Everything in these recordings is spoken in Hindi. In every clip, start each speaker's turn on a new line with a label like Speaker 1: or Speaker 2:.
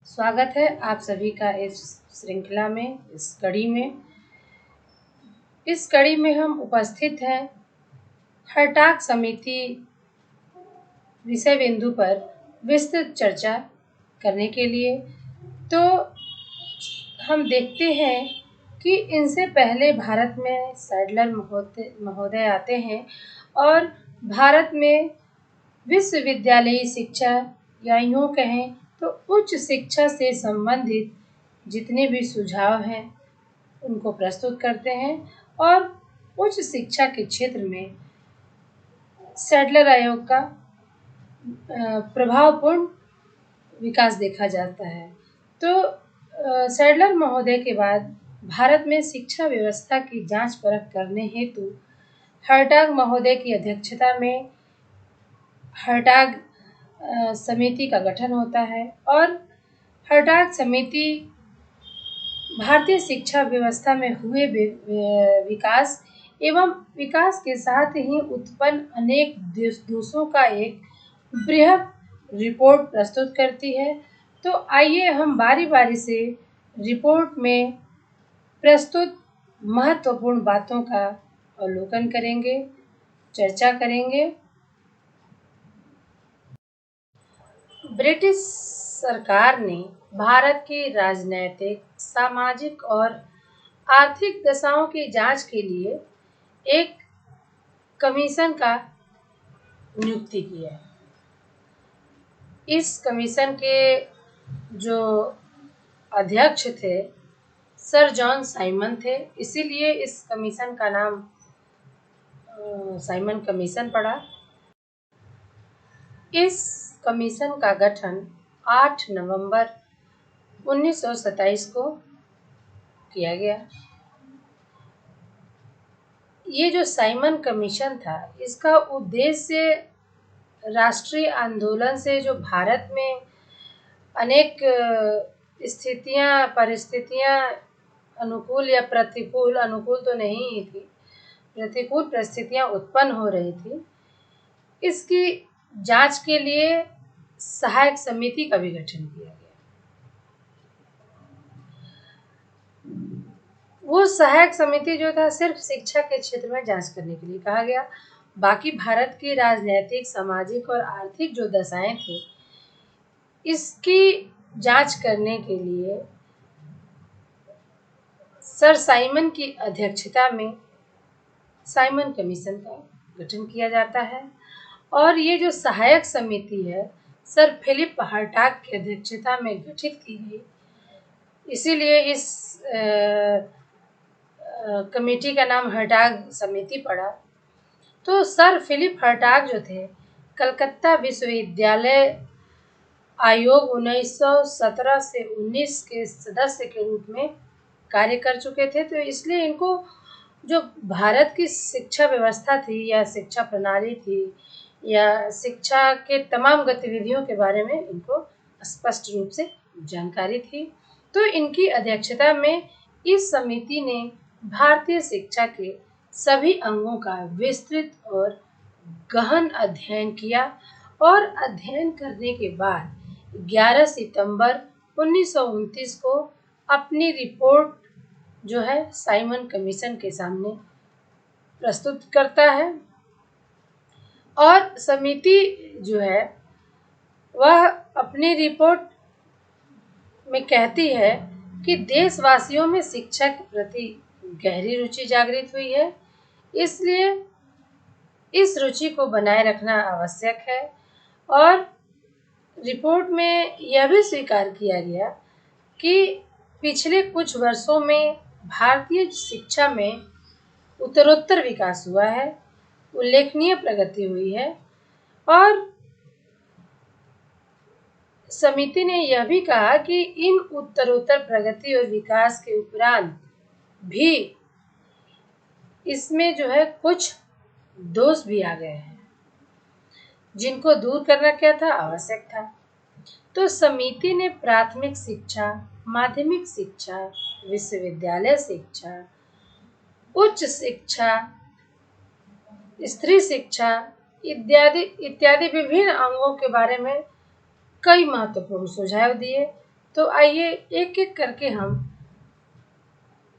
Speaker 1: स्वागत है आप सभी का इस श्रृंखला में, इस कड़ी में। इस कड़ी में हम उपस्थित हैं हर्टाग समिति विषय बिंदु पर विस्तृत चर्चा करने के लिए। तो हम देखते हैं कि इनसे पहले भारत में सैडलर महोदय आते हैं और भारत में विश्वविद्यालयी शिक्षा या यूँ कहें तो उच्च शिक्षा से संबंधित जितने भी सुझाव हैं उनको प्रस्तुत करते हैं और उच्च शिक्षा के क्षेत्र में सैडलर आयोग का प्रभावपूर्ण विकास देखा जाता है। तो सैडलर महोदय के बाद भारत में शिक्षा व्यवस्था की जांच परख करने हेतु हर्टाग महोदय की अध्यक्षता में हर्टाग समिति का गठन होता है और हर्टाग समिति भारतीय शिक्षा व्यवस्था में हुए विकास एवं विकास के साथ ही उत्पन्न अनेक दोषों का एक बृहद रिपोर्ट प्रस्तुत करती है। तो आइए हम बारी बारी से रिपोर्ट में प्रस्तुत महत्वपूर्ण बातों का अवलोकन करेंगे, चर्चा करेंगे। ब्रिटिश सरकार ने भारत की राजनैतिक, सामाजिक और आर्थिक दशाओं की जांच के लिए एक कमीशन का नियुक्ति किया है। इस कमीशन के जो अध्यक्ष थे सर जॉन साइमन थे, इसीलिए इस कमीशन का नाम साइमन कमीशन पड़ा। इस कमीशन का गठन 8 नवंबर 1927 को किया गया। ये जो साइमन कमीशन था, इसका उद्देश्य राष्ट्रीय आंदोलन से जो भारत में अनेक परिस्थितियां अनुकूल या प्रतिकूल, अनुकूल तो नहीं ही थी, प्रतिकूल परिस्थितियां उत्पन्न हो रही थी, इसकी जांच के लिए सहायक समिति का भी गठन किया गया। वो सहायक समिति जो था सिर्फ शिक्षा के क्षेत्र में जांच करने के लिए कहा गया। बाकी भारत की राजनीतिक, सामाजिक और आर्थिक जो दशाएं थी, इसकी जांच करने के लिए सर साइमन की अध्यक्षता में साइमन कमीशन का गठन किया जाता है और ये जो सहायक समिति है सर फिलिप हर्टाग की अध्यक्षता में गठित की गई। इसीलिए इस कमेटी का नाम हर्टाग समिति पड़ा। तो सर फिलिप हर्टाग जो थे, कलकत्ता विश्वविद्यालय आयोग 1917 से 19 के सदस्य के रूप में कार्य कर चुके थे। तो इसलिए इनको जो भारत की शिक्षा व्यवस्था थी या शिक्षा प्रणाली थी या शिक्षा के तमाम गतिविधियों के बारे में इनको स्पष्ट रूप से जानकारी थी। तो इनकी अध्यक्षता में इस समिति ने भारतीय शिक्षा के सभी अंगों का विस्तृत और गहन अध्ययन किया और अध्ययन करने के बाद 11 सितंबर 1929 को अपनी रिपोर्ट जो है साइमन कमीशन के सामने प्रस्तुत करता है और समिति जो है वह अपनी रिपोर्ट में कहती है कि देशवासियों में शिक्षा के प्रति गहरी रुचि जागृत हुई है, इसलिए इस रुचि को बनाए रखना आवश्यक है। और रिपोर्ट में यह भी स्वीकार किया गया कि पिछले कुछ वर्षों में भारतीय शिक्षा में उत्तरोत्तर विकास हुआ है, उल्लेखनीय प्रगति हुई है और समिति ने यह भी कहा कि इन उत्तरोत्तर प्रगति और विकास के उपरांत भी इसमें जो है कुछ दोष भी आ गए हैं, जिनको दूर करना क्या था, आवश्यक था। तो समिति ने प्राथमिक शिक्षा, माध्यमिक शिक्षा, विश्वविद्यालय शिक्षा, उच्च शिक्षा, स्त्री शिक्षा इत्यादि विभिन्न अंगों के बारे में कई महत्वपूर्ण सुझाव दिए तो आइए एक एक करके हम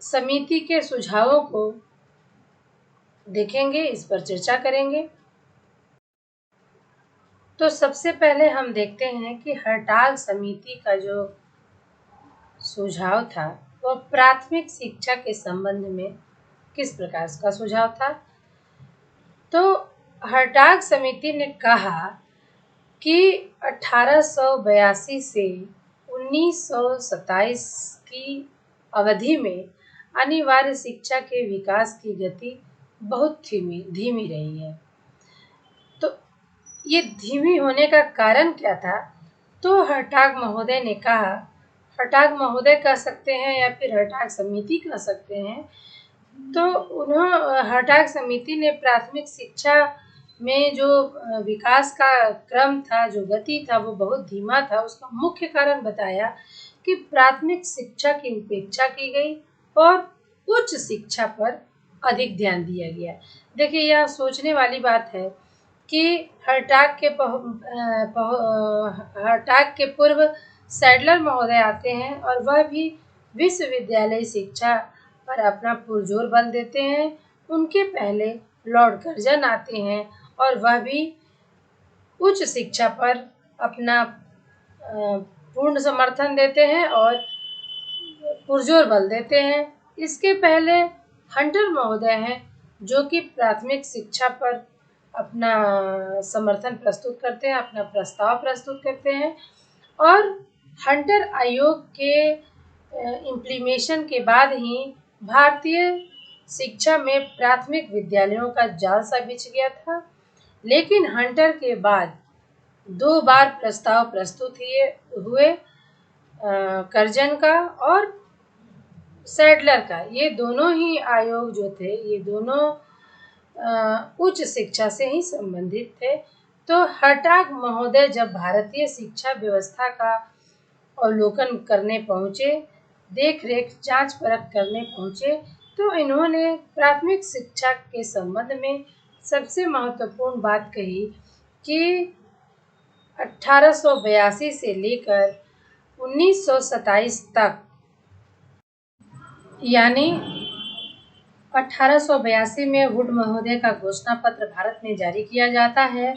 Speaker 1: समिति के सुझावों को देखेंगे, इस पर चर्चा करेंगे। तो सबसे पहले हम देखते हैं कि हड़ताल समिति का जो सुझाव था वह प्राथमिक शिक्षा के संबंध में किस प्रकार का सुझाव था। तो हड़ताल समिति ने कहा कि 1882 से 1927 की अवधि में अनिवार्य शिक्षा के विकास की गति बहुत धीमी रही है। तो ये धीमी होने का कारण क्या था? तो हड़ताल महोदय ने कहा, हड़ताल महोदय कह सकते हैं या फिर हड़ताल समिति कह सकते हैं, तो हड़ताल समिति ने प्राथमिक शिक्षा में जो विकास का क्रम था, जो गति था, वो बहुत धीमा था। उसका मुख्य कारण बताया कि प्राथमिक शिक्षा की उपेक्षा की गई और उच्च शिक्षा पर अधिक ध्यान दिया गया। देखिए, यह सोचने वाली बात है कि हड़ताल के पूर्व सैडलर महोदय आते हैं और वह भी विश्वविद्यालय शिक्षा पर अपना पुरजोर बल देते हैं। उनके पहले लॉर्ड कर्जन आते हैं और वह भी उच्च शिक्षा पर अपना पूर्ण समर्थन देते हैं और पुरजोर बल देते हैं। इसके पहले हंटर महोदय हैं, जो कि प्राथमिक शिक्षा पर अपना समर्थन प्रस्तुत करते हैं, अपना प्रस्ताव प्रस्तुत करते हैं। और हंटर आयोग के इम्प्लीमेशन के बाद ही भारतीय शिक्षा में प्राथमिक विद्यालयों का जाल सा बिछ गया था। लेकिन हंटर के बाद 2 बार प्रस्ताव प्रस्तुत हुए, कर्जन का और सैडलर का। ये दोनों ही आयोग जो थे, ये दोनों उच्च शिक्षा से ही संबंधित थे। तो हड़ताल महोदय जब भारतीय शिक्षा व्यवस्था का अवलोकन करने पहुँचे, देख रेख जांच परख करने पहुँचे, तो इन्होंने प्राथमिक शिक्षा के संबंध में सबसे महत्वपूर्ण बात कही कि 1882 से लेकर 1927 तक, यानी 1882 में वुड महोदय का घोषणा पत्र भारत में जारी किया जाता है,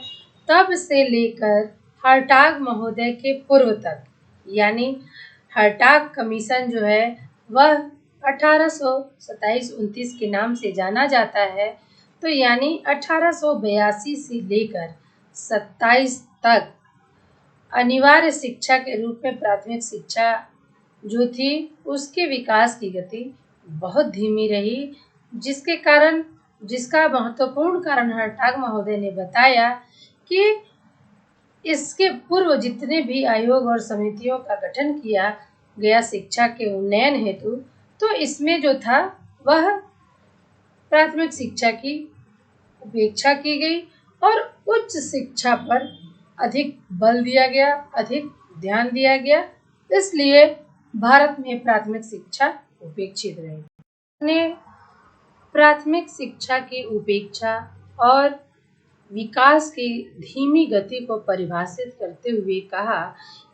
Speaker 1: तब से लेकर हड़ताल महोदय के पूर्व तक, यानी हड़ताल कमीशन जो है वह 1827-29 के नाम से जाना जाता है। तो यानी 1882 से लेकर 27 तक अनिवार्य शिक्षा के रूप में प्राथमिक शिक्षा जो थी, उसके विकास की गति बहुत धीमी रही, जिसका महत्वपूर्ण कारण हड़ताल महोदय ने बताया कि इसके पूर्व जितने भी आयोग और समितियों का गठन किया गया शिक्षा के उन्नयन हेतु, तो इसमें जो था वह प्राथमिक शिक्षा की उपेक्षा की गई और उच्च शिक्षा पर अधिक बल दिया गया, अधिक ध्यान दिया गया। इसलिए भारत में प्राथमिक शिक्षा उपेक्षित रही। ने प्राथमिक शिक्षा की उपेक्षा और विकास की धीमी गति को परिभाषित करते हुए कहा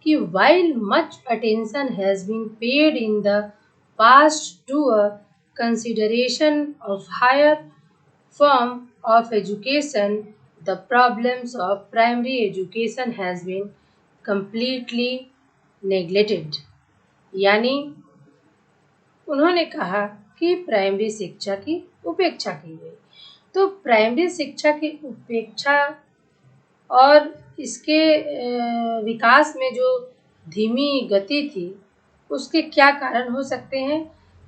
Speaker 1: कि while much attention has been paid in the past to a consideration of higher form of education, the problems of primary education has been completely neglected। यानी उन्होंने कहा कि प्राइमरी शिक्षा की उपेक्षा की गई। तो प्राइमरी शिक्षा की उपेक्षा और इसके विकास में जो धीमी गति थी, उसके क्या कारण हो सकते हैं?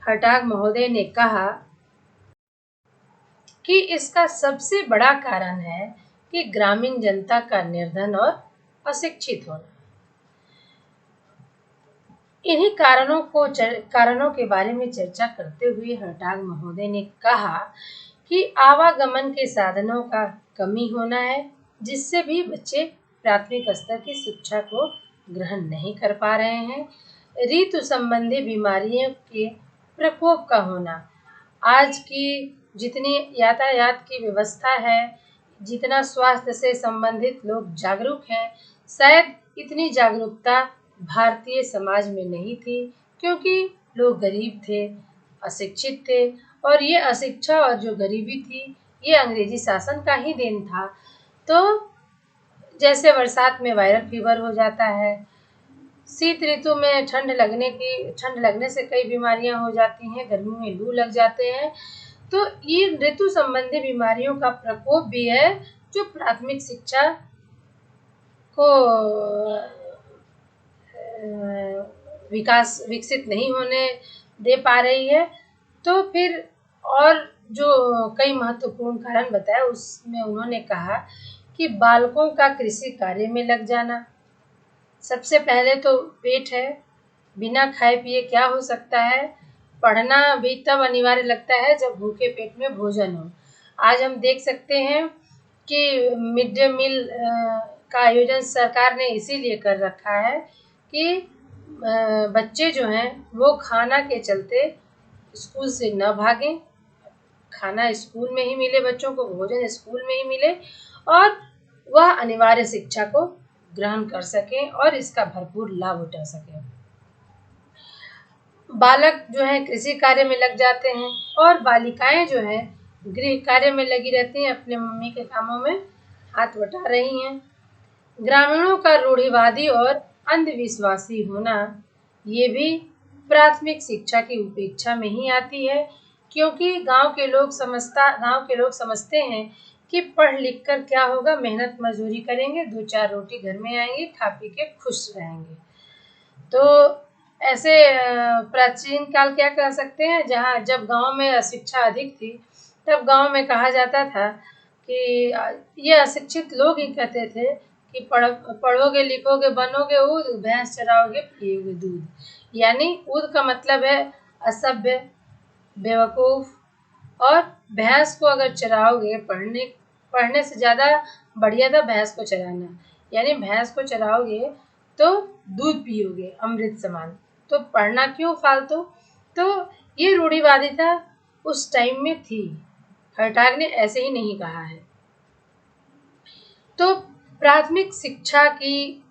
Speaker 1: हड़ताल महोदय ने कहा कि इसका सबसे बड़ा कारण है कि ग्रामीण जनता का निर्धन और अशिक्षित होना। इन्हीं कारणों के बारे में चर्चा करते हुए हड़ताल महोदय ने कहा कि आवागमन के साधनों का कमी होना है, जिससे भी बच्चे प्राथमिक स्तर की शिक्षा को ग्रहण नहीं कर पा रहे हैं। ऋतु संबंधी बीमारियों के प्रकोप का होना, आज की जितनी यातायात की व्यवस्था है, जितना स्वास्थ्य से संबंधित लोग जागरूक हैं, शायद इतनी जागरूकता भारतीय समाज में नहीं थी, क्योंकि लोग गरीब थे, अशिक्षित थे, और ये अशिक्षा और जो गरीबी थी, ये अंग्रेजी शासन का ही देन था। तो जैसे बरसात में वायरल फीवर हो जाता है, शीत ऋतु में ठंड लगने से कई बीमारियां हो जाती हैं, गर्मी में लू लग जाते हैं। तो ये ऋतु संबंधी बीमारियों का प्रकोप भी है जो प्राथमिक शिक्षा को विकसित नहीं होने दे पा रही है। तो फिर और जो कई महत्वपूर्ण कारण बताए, उसमें उन्होंने कहा कि बालकों का कृषि कार्य में लग जाना। सबसे पहले तो पेट है, बिना खाए पिए क्या हो सकता है। पढ़ना भी तब अनिवार्य लगता है जब भूखे पेट में भोजन हो। आज हम देख सकते हैं कि मिड डे मील का आयोजन सरकार ने इसीलिए कर रखा है कि बच्चे जो हैं वो खाना के चलते स्कूल से न भागें, खाना स्कूल में ही मिले, बच्चों को भोजन स्कूल में ही मिले, और वह अनिवार्य शिक्षा को ग्रहण कर सकें और इसका भरपूर लाभ उठा सकें। बालक जो है कृषि कार्य में लग जाते हैं और बालिकाएं जो है गृह कार्य में लगी रहती हैं, अपने मम्मी के कामों में हाथ बटा रही हैं। ग्रामीणों का रूढ़िवादी और अंधविश्वासी होना, ये भी प्राथमिक शिक्षा की उपेक्षा में ही आती है, क्योंकि गांव के लोग समझते हैं कि पढ़ लिख कर क्या होगा, मेहनत मजदूरी करेंगे, 2-4 रोटी घर में आएंगी, खा पी के खुश रहेंगे। तो ऐसे प्राचीन काल क्या कह सकते हैं, जहाँ जब गांव में अशिक्षा अधिक थी, तब गांव में कहा जाता था कि ये अशिक्षित लोग ही कहते थे कि पढ़ोगे लिखोगे बनोगे ऊद, भैंस चराओगे पियोगे दूध। यानी ऊद का मतलब है असभ्य, बेवकूफ, और भैंस को अगर चराओगे, पढ़ने से ज़्यादा बढ़िया था भैंस को चराना। यानी भैंस को चराओगे तो दूध पियोगे अमृत समान, तो पढ़ना क्यों फालतू। तो ये रूढ़िवादिता उस टाइम में थी, हर्टाग ने ऐसे ही नहीं कहा है। तो प्राथमिक शिक्षा की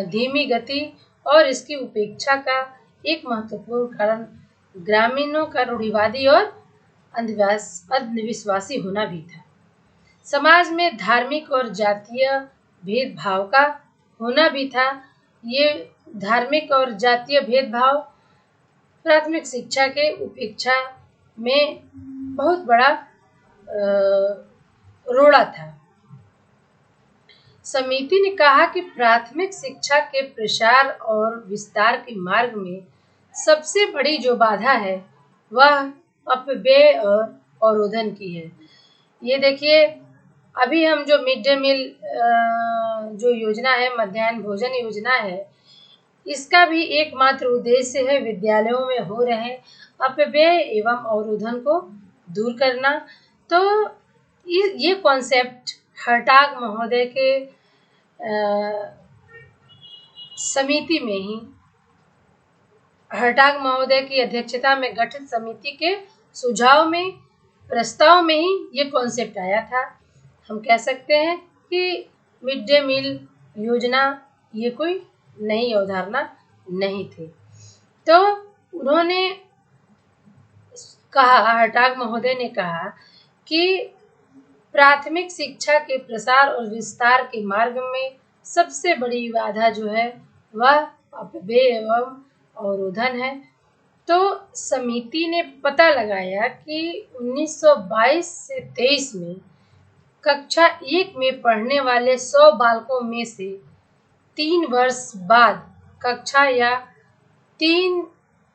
Speaker 1: धीमी गति और इसकी उपेक्षा का एक महत्वपूर्ण कारण ग्रामीणों का रूढ़िवादी और अंधविश्वासी होना भी था। समाज में धार्मिक और जातीय भेदभाव का होना भी था। ये धार्मिक और जातीय भेदभाव प्राथमिक शिक्षा के उपेक्षा में बहुत बड़ा रोड़ा था। समिति ने कहा कि प्राथमिक शिक्षा के प्रसार और विस्तार के मार्ग में सबसे बड़ी जो बाधा है वह अपव्यय और अवरोधन की है। ये देखिए, अभी हम जो मिड डे मील जो योजना है, मध्याह्न भोजन योजना है, इसका भी एकमात्र उद्देश्य है विद्यालयों में हो रहे अपव्यय एवं अवरोधन को दूर करना। तो ये कॉन्सेप्ट हर्टाग महोदय के समिति में ही, हर्टाग महोदय की अध्यक्षता में गठित समिति के प्रस्ताव में ही ये कॉन्सेप्ट आया था। हम कह सकते हैं कि मिड डे मील योजना ये कोई नई अवधारणा नहीं थी। तो उन्होंने कहा, हर्टाग महोदय ने कहा कि प्राथमिक शिक्षा के प्रसार और विस्तार के मार्ग में सबसे बड़ी बाधा जो है वह अपव्यय एवं अवरोधन है। तो समिति ने पता लगाया कि 1922 से 23 में कक्षा 1 में पढ़ने वाले 100 बालकों में से 3 वर्ष बाद कक्षा 3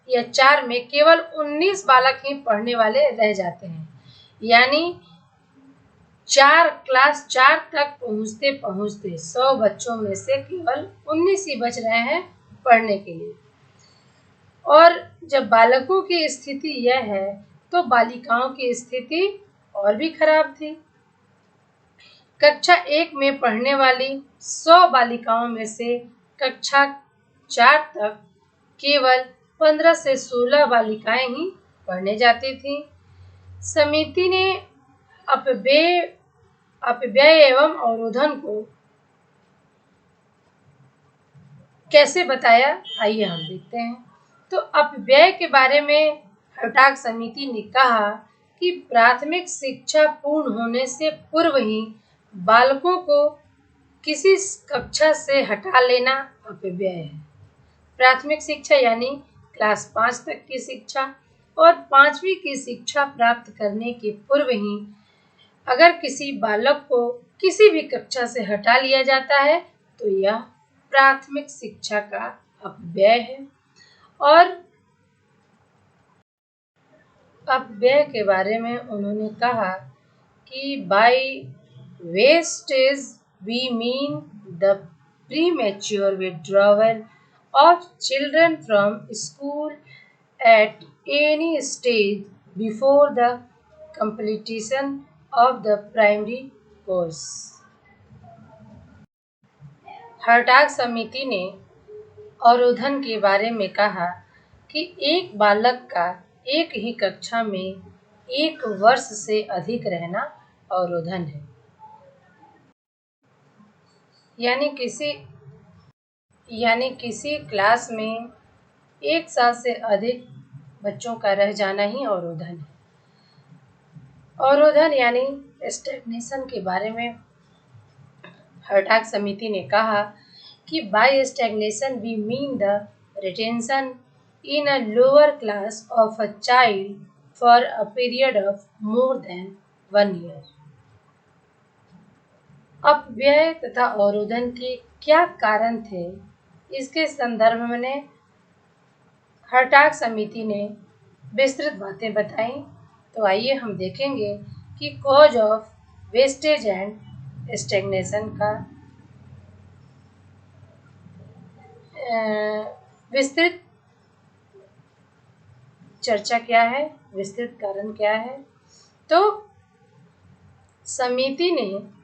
Speaker 1: या 4 में केवल 19 बालक ही पढ़ने वाले रह जाते हैं। यानी क्लास 4 तक पहुँचते 100 बच्चों में से केवल 19 ही बच रहे हैं पढ़ने के लिए। और जब बालकों की स्थिति यह है तो बालिकाओं की स्थिति और भी खराब थी। कक्षा 1 में पढ़ने वाली 100 बालिकाओं में से कक्षा 4 तक केवल 15 से 16 बालिकाएं ही पढ़ने जाती थीं। समिति ने अपव्यय एवं अवरोधन को कैसे बताया, आइए हम देखते हैं। तो अपव्यय के बारे में हर्टाग समिति ने कहा कि प्राथमिक शिक्षा पूर्ण होने से पूर्व ही बालकों को किसी कक्षा से हटा लेना अपव्यय है। प्राथमिक शिक्षा यानी क्लास 5 तक की शिक्षा और 5वीं की शिक्षा प्राप्त करने के पूर्व ही अगर किसी बालक को किसी भी कक्षा से हटा लिया जाता है तो यह प्राथमिक शिक्षा का अपव्यय है। और अपव्यय के बारे में उन्होंने कहा कि by wastage we mean the premature withdrawal of children from school at any stage before the completion of the primary course। हर्टाग समिति ने अवरोधन के बारे में कहा कि एक बालक का एक ही कक्षा में 1 वर्ष से अधिक रहना अवरोधन है। यानी किसी क्लास में 1 साल से अधिक बच्चों का रह जाना ही अवरोधन है। अवरोधन यानी स्टैग्नेशन के बारे में हर्टाग समिति ने कहा कि by stagnation we mean the retention in a lower class of a child for a period of more than 1 year. अपव्यय तथा अवरोधन के क्या कारण थे, इसके संदर्भ में हर्टाग समिति ने विस्तृत बातें बताई। तो आइए हम देखेंगे कि cause of wastage and stagnation का विस्तृत चर्चा क्या है, विस्तृत कारण क्या है। तो समिति ने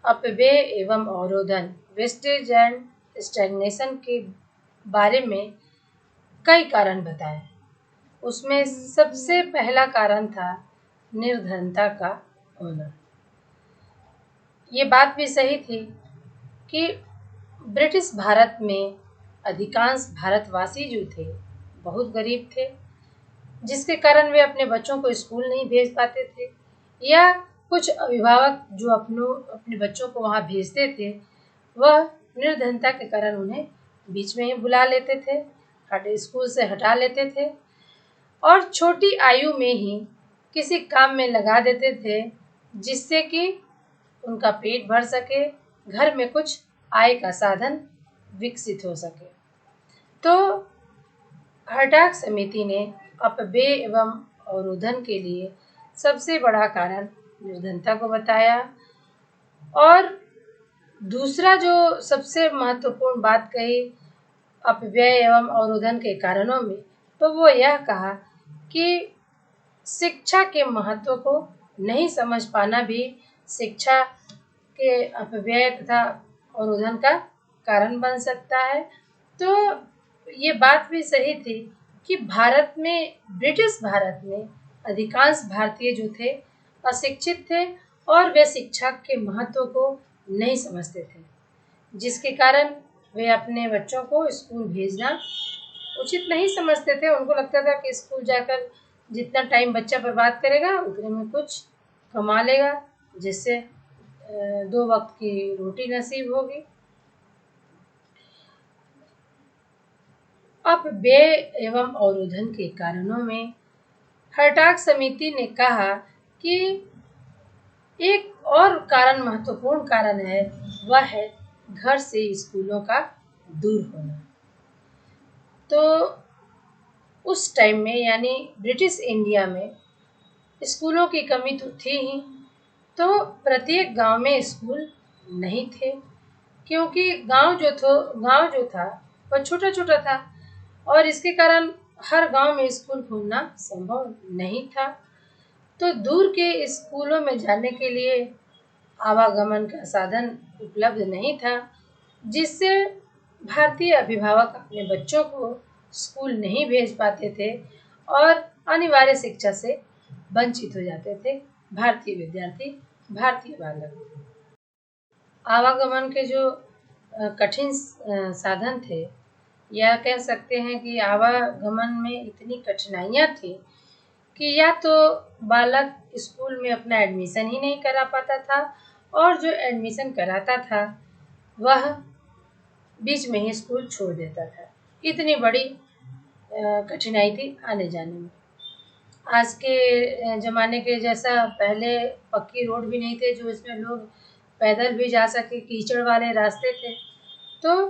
Speaker 1: अपव्यय एवं अवरोधन वेस्टेज एंड स्टैग्नेशन के बारे में कई कारण बताए। उसमें सबसे पहला कारण था निर्धनता का होना। ये बात भी सही थी कि ब्रिटिश भारत में अधिकांश भारतवासी जो थे बहुत गरीब थे, जिसके कारण वे अपने बच्चों को स्कूल नहीं भेज पाते थे, या कुछ अभिभावक जो अपने बच्चों को वहाँ भेजते थे वह निर्धनता के कारण उन्हें बीच में ही बुला लेते थे, स्कूल से हटा लेते थे और छोटी आयु में ही किसी काम में लगा देते थे जिससे कि उनका पेट भर सके, घर में कुछ आय का साधन विकसित हो सके। तो हर्टाग समिति ने अपव्यय एवं अवरोधन के लिए सबसे बड़ा कारण निर्धनता को बताया। और दूसरा जो सबसे महत्वपूर्ण बात कही अपव्यय एवं अवरोधन के कारणों में, तो वो यह कहा कि शिक्षा के महत्व को नहीं समझ पाना भी शिक्षा के अपव्यय तथा अवरोधन का कारण बन सकता है। तो ये बात भी सही थी कि ब्रिटिश भारत में अधिकांश भारतीय जो थे अशिक्षित थे और वे शिक्षा के महत्व को नहीं समझते थे, जिसके कारण वे अपने बच्चों को स्कूल भेजना उचित नहीं समझते थे। उनको लगता था कि स्कूल जाकर जितना टाइम बच्चा बर्बाद करेगा उतने में कुछ कमा लेगा, जिससे 2 वक्त की रोटी नसीब होगी। अपव्यय एवं अवरोधन के कारणों में हर्टाग समिति ने कहा कि एक और कारण महत्वपूर्ण कारण है, वह है घर से स्कूलों का दूर होना। तो उस टाइम में यानी ब्रिटिश इंडिया में स्कूलों की कमी तो थी ही, तो प्रत्येक गांव में स्कूल नहीं थे, क्योंकि गांव जो था वह छोटा छोटा था और इसके कारण हर गांव में स्कूल खोलना संभव नहीं था। तो दूर के स्कूलों में जाने के लिए आवागमन का साधन उपलब्ध नहीं था, जिससे भारतीय अभिभावक अपने बच्चों को स्कूल नहीं भेज पाते थे और अनिवार्य शिक्षा से वंचित हो जाते थे भारतीय विद्यार्थी, भारतीय बालक। आवागमन के जो कठिन साधन थे, या कह सकते हैं कि आवागमन में इतनी कठिनाइयाँ थी कि या तो बालक स्कूल में अपना एडमिशन ही नहीं करा पाता था, और जो एडमिशन कराता था वह बीच में ही स्कूल छोड़ देता था। इतनी बड़ी कठिनाई थी आने जाने में। आज के ज़माने के जैसा पहले पक्की रोड भी नहीं थे जो इसमें लोग पैदल भी जा सके, कीचड़ वाले रास्ते थे। तो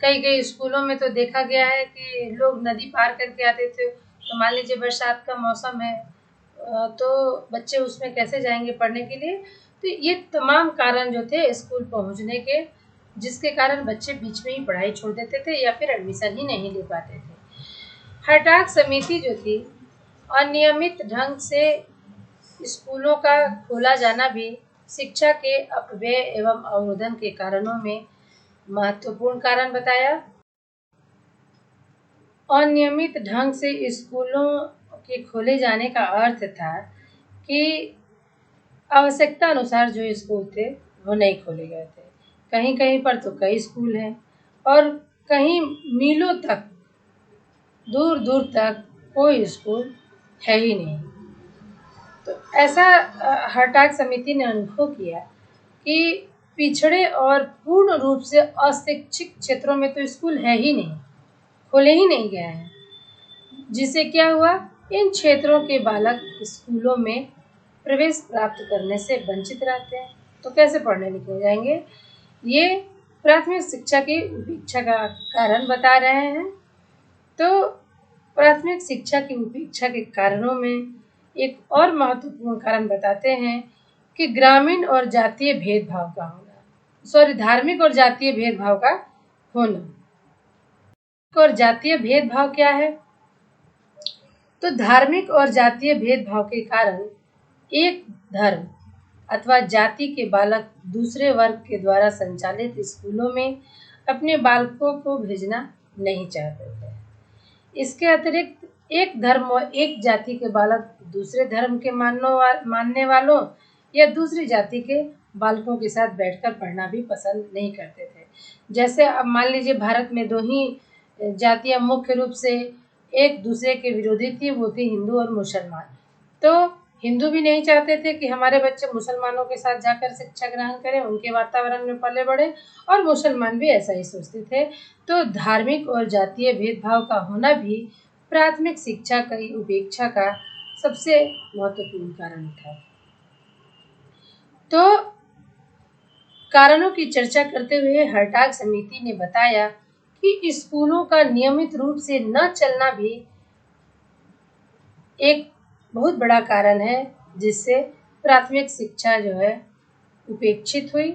Speaker 1: कई कई स्कूलों में तो देखा गया है कि लोग नदी पार करके आते थे। तो मान लीजिए बरसात का मौसम है, तो बच्चे उसमें कैसे जाएंगे पढ़ने के लिए। तो ये तमाम कारण जो थे स्कूल पहुंचने के, जिसके कारण बच्चे बीच में ही पढ़ाई छोड़ देते थे या फिर एडमिशन ही नहीं ले पाते थे। हर्टाग समिति जो थी, अनियमित ढंग से स्कूलों का खोला जाना भी शिक्षा के अपव्यय एवं अवरोधन के कारणों में महत्वपूर्ण कारण बताया। अनियमित ढंग से स्कूलों के खोले जाने का अर्थ था कि आवश्यकता अनुसार जो स्कूल थे वो नहीं खोले गए थे। कहीं कहीं पर तो कई स्कूल हैं, और कहीं मीलों तक, दूर दूर तक कोई स्कूल है ही नहीं। तो ऐसा हर्टाग समिति ने अनुभव किया कि पिछड़े और पूर्ण रूप से अशिक्षित क्षेत्रों में तो स्कूल है ही नहीं, खोले ही नहीं गए हैं, जिससे क्या हुआ, इन क्षेत्रों के बालक स्कूलों में प्रवेश प्राप्त करने से वंचित रहते हैं। तो कैसे पढ़ने लिखे जाएंगे। ये प्राथमिक शिक्षा की उपेक्षा का कारण बता रहे हैं। तो प्राथमिक शिक्षा की उपेक्षा के कारणों में एक और महत्वपूर्ण कारण बताते हैं कि ग्रामीण और जातीय भेदभाव का होना, धार्मिक और जातीय भेदभाव का होना। और जातीय भेदभाव क्या है? तो धार्मिक और जातीय भेदभाव के कारण एक धर्म अथवा जाति के बालक दूसरे वर्ग के द्वारा संचालित स्कूलों में अपने बालकों को भेजना नहीं चाहते थे। इसके अतिरिक्त एक धर्म और एक जाति के बालक दूसरे धर्म के मानने वालों या दूसरी जाति के बालकों के साथ बैठकर पढ़ना भी पसंद नहीं करते थे। जैसे अब मान लीजिए भारत में दो ही जातियां मुख्य रूप से एक दूसरे के विरोधी थी, वो थी हिंदू और मुसलमान। तो हिंदू भी नहीं चाहते थे कि हमारे बच्चे मुसलमानों के साथ जाकर शिक्षा ग्रहण करें, उनके वातावरण में पले बढ़े, और मुसलमान भी ऐसा ही सोचते थे। तो धार्मिक और जातीय भेदभाव का होना भी प्राथमिक शिक्षा की उपेक्षा का सबसे महत्वपूर्ण कारण था। तो कारणों की चर्चा करते हुए हर्टाग समिति ने बताया कि स्कूलों का नियमित रूप से न चलना भी एक बहुत बड़ा कारण है, जिससे प्राथमिक शिक्षा जो है उपेक्षित हुई।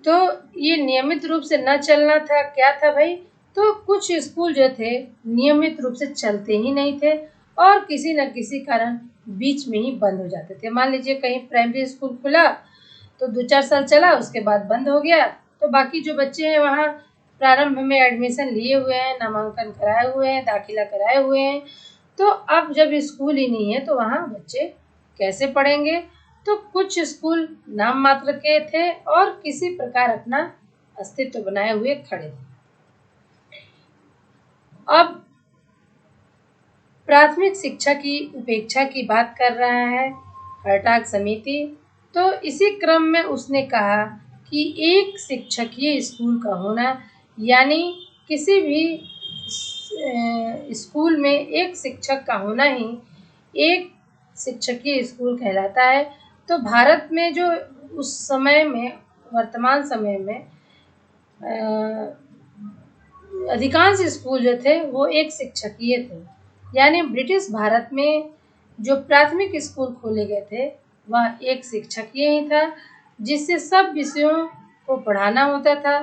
Speaker 1: तो ये नियमित रूप से न चलना था, क्या था भाई? तो कुछ स्कूल जो थे नियमित रूप से चलते ही नहीं थे, और किसी न किसी कारण बीच में ही बंद हो जाते थे। मान लीजिए कहीं प्राइमरी स्कूल खुला तो 2-4 साल चला, उसके बाद बंद हो गया। तो बाकी जो बच्चे हैं वहाँ प्रारंभ में एडमिशन लिए हुए हैं, नामांकन कराए हुए हैं, दाखिला कराए हुए हैं। तो अब जब स्कूल ही नहीं है तो वहाँ बच्चे कैसे पढ़ेंगे? तो कुछ स्कूल नाम मात्र के थे और किसी प्रकार अपना अस्तित्व बनाए हुए खड़े थे। अब प्राथमिक शिक्षा की उपेक्षा की बात कर रहा है हर्टाग समिति। तो इसी क्रम में उसने कहा कि एक शिक्षकीय स्कूल का होना, यानी किसी भी स्कूल में एक शिक्षक का होना ही एक शिक्षकीय स्कूल कहलाता है। तो भारत में जो उस समय में, वर्तमान समय में अधिकांश स्कूल जो थे वो एक शिक्षकीय थे। यानी ब्रिटिश भारत में जो प्राथमिक स्कूल खोले गए थे वह एक शिक्षकीय ही था, जिससे सब विषयों को पढ़ाना होता था।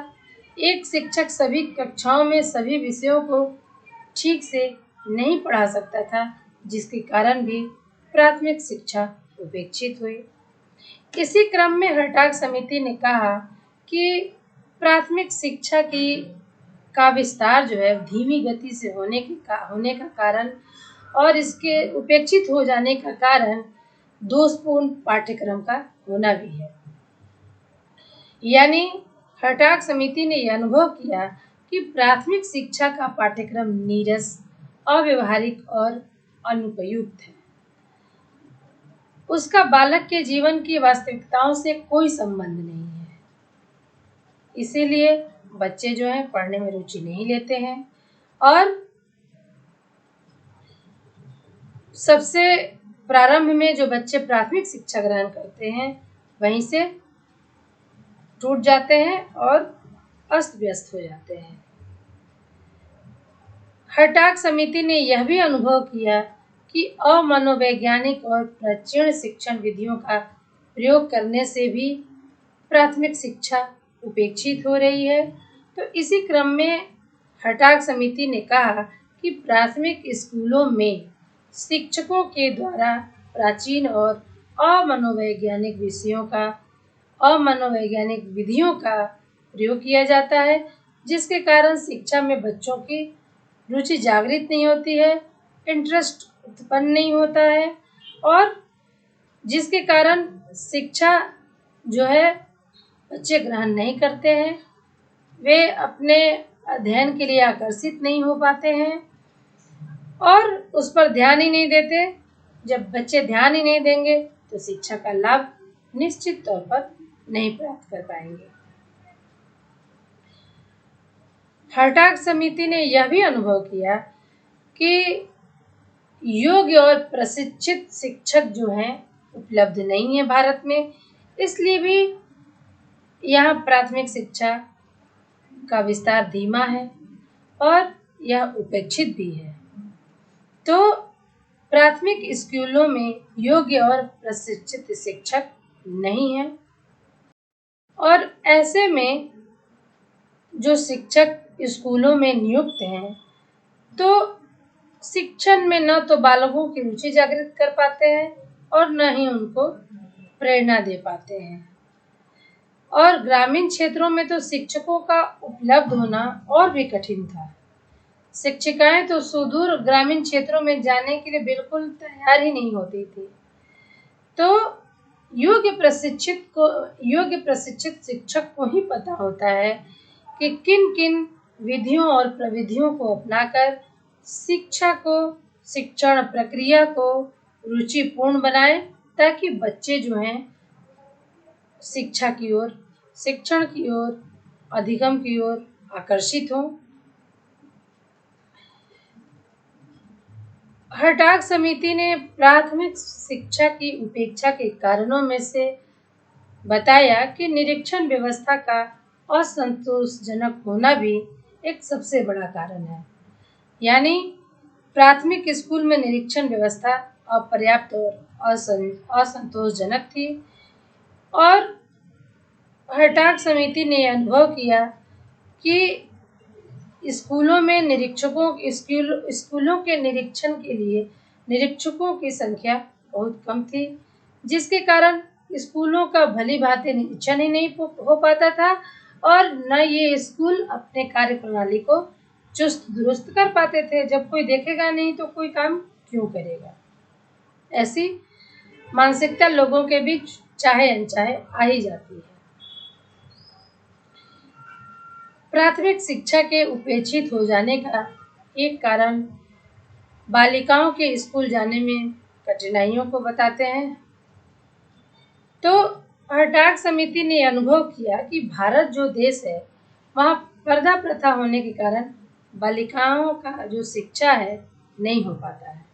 Speaker 1: एक शिक्षक सभी कक्षाओं में सभी विषयों को ठीक से नहीं पढ़ा सकता था, जिसके कारण भी प्राथमिक शिक्षा उपेक्षित हुई। इसी क्रम में हर्टाग समिति ने कहा कि प्राथमिक शिक्षा का विस्तार जो है धीमी गति से होने का कारण और इसके उपेक्षित हो जाने का कारण दोषपूर्ण पाठ्यक्रम का होना भी है। यानी हर्टाग समिति ने यह अनुभव किया कि प्राथमिक शिक्षा का पाठ्यक्रम नीरस, अव्यवहारिक और अनुपयुक्त है। उसका बालक के जीवन की वास्तविकताओं से कोई संबंध नहीं है। इसीलिए बच्चे जो हैं पढ़ने में रुचि नहीं लेते हैं और सबसे प्रारंभ में जो बच्चे प्राथमिक शिक्षा ग्रहण करते हैं वहीं से टूट जाते हैं और अस्त व्यस्त हो जाते हैं। हर्टाग समिति ने यह भी अनुभव किया कि अमनोवैज्ञानिक और प्राचीन शिक्षण विधियों का प्रयोग करने से भी प्राथमिक शिक्षा उपेक्षित हो रही है। तो इसी क्रम में हर्टाग समिति ने कहा कि प्राथमिक स्कूलों में शिक्षकों के द्वारा प्राचीन और अमनोवैज्ञानिक विधियों का प्रयोग किया जाता है, जिसके कारण शिक्षा में बच्चों की रुचि जागृत नहीं होती है, इंटरेस्ट उत्पन्न नहीं होता है और जिसके कारण शिक्षा जो है बच्चे ग्रहण नहीं करते हैं, वे अपने अध्ययन के लिए आकर्षित नहीं हो पाते हैं और उस पर ध्यान ही नहीं देते। जब बच्चे ध्यान ही नहीं देंगे तो शिक्षा का लाभ निश्चित तौर पर नहीं प्राप्त कर पाएंगे। हर्टाग समिति ने यह भी अनुभव किया कि योग्य और प्रशिक्षित शिक्षक जो हैं उपलब्ध नहीं है भारत में, इसलिए भी यहाँ प्राथमिक शिक्षा का विस्तार धीमा है और यह उपेक्षित भी है। तो प्राथमिक स्कूलों में योग्य और प्रशिक्षित शिक्षक नहीं है और ऐसे में जो शिक्षक स्कूलों में नियुक्त हैं तो शिक्षण में न तो बालकों की रुचि जागृत कर पाते हैं और न ही उनको प्रेरणा दे पाते हैं। और ग्रामीण क्षेत्रों में तो शिक्षकों का उपलब्ध होना और भी कठिन था। शिक्षिकाएं तो सुदूर ग्रामीण क्षेत्रों में जाने के लिए बिल्कुल तैयार ही नहीं होती थी। तो योग्य प्रशिक्षित शिक्षक को ही पता होता है कि किन किन विधियों और प्रविधियों को अपनाकर शिक्षण प्रक्रिया को रुचिपूर्ण बनाएं, ताकि बच्चे जो हैं शिक्षण की ओर, अधिगम की ओर आकर्षित हों। हर्टाग समिति ने प्राथमिक शिक्षा की उपेक्षा के कारणों में से बताया कि निरीक्षण व्यवस्था का असंतोषजनक होना भी एक सबसे बड़ा कारण है। यानी प्राथमिक स्कूल में निरीक्षण व्यवस्था अपर्याप्त और असंतोषजनक थी और हर्टाग समिति ने अनुभव किया कि स्कूलों के निरीक्षण के लिए निरीक्षकों की संख्या बहुत कम थी, जिसके कारण स्कूलों का भली भांति निरीक्षण ही नहीं हो पाता था और न ये स्कूल अपने कार्य प्रणाली को चुस्त दुरुस्त कर पाते थे। जब कोई देखेगा नहीं तो कोई काम क्यों करेगा। ऐसी मानसिकता लोगों के बीच चाहे अनचाहे आ ही जाती है। प्राथमिक शिक्षा के उपेक्षित हो जाने का एक कारण बालिकाओं के स्कूल जाने में कठिनाइयों को बताते हैं। तो हर्टाग समिति ने अनुभव किया कि भारत जो देश है वहाँ पर्दा प्रथा होने के कारण बालिकाओं का जो शिक्षा है नहीं हो पाता है।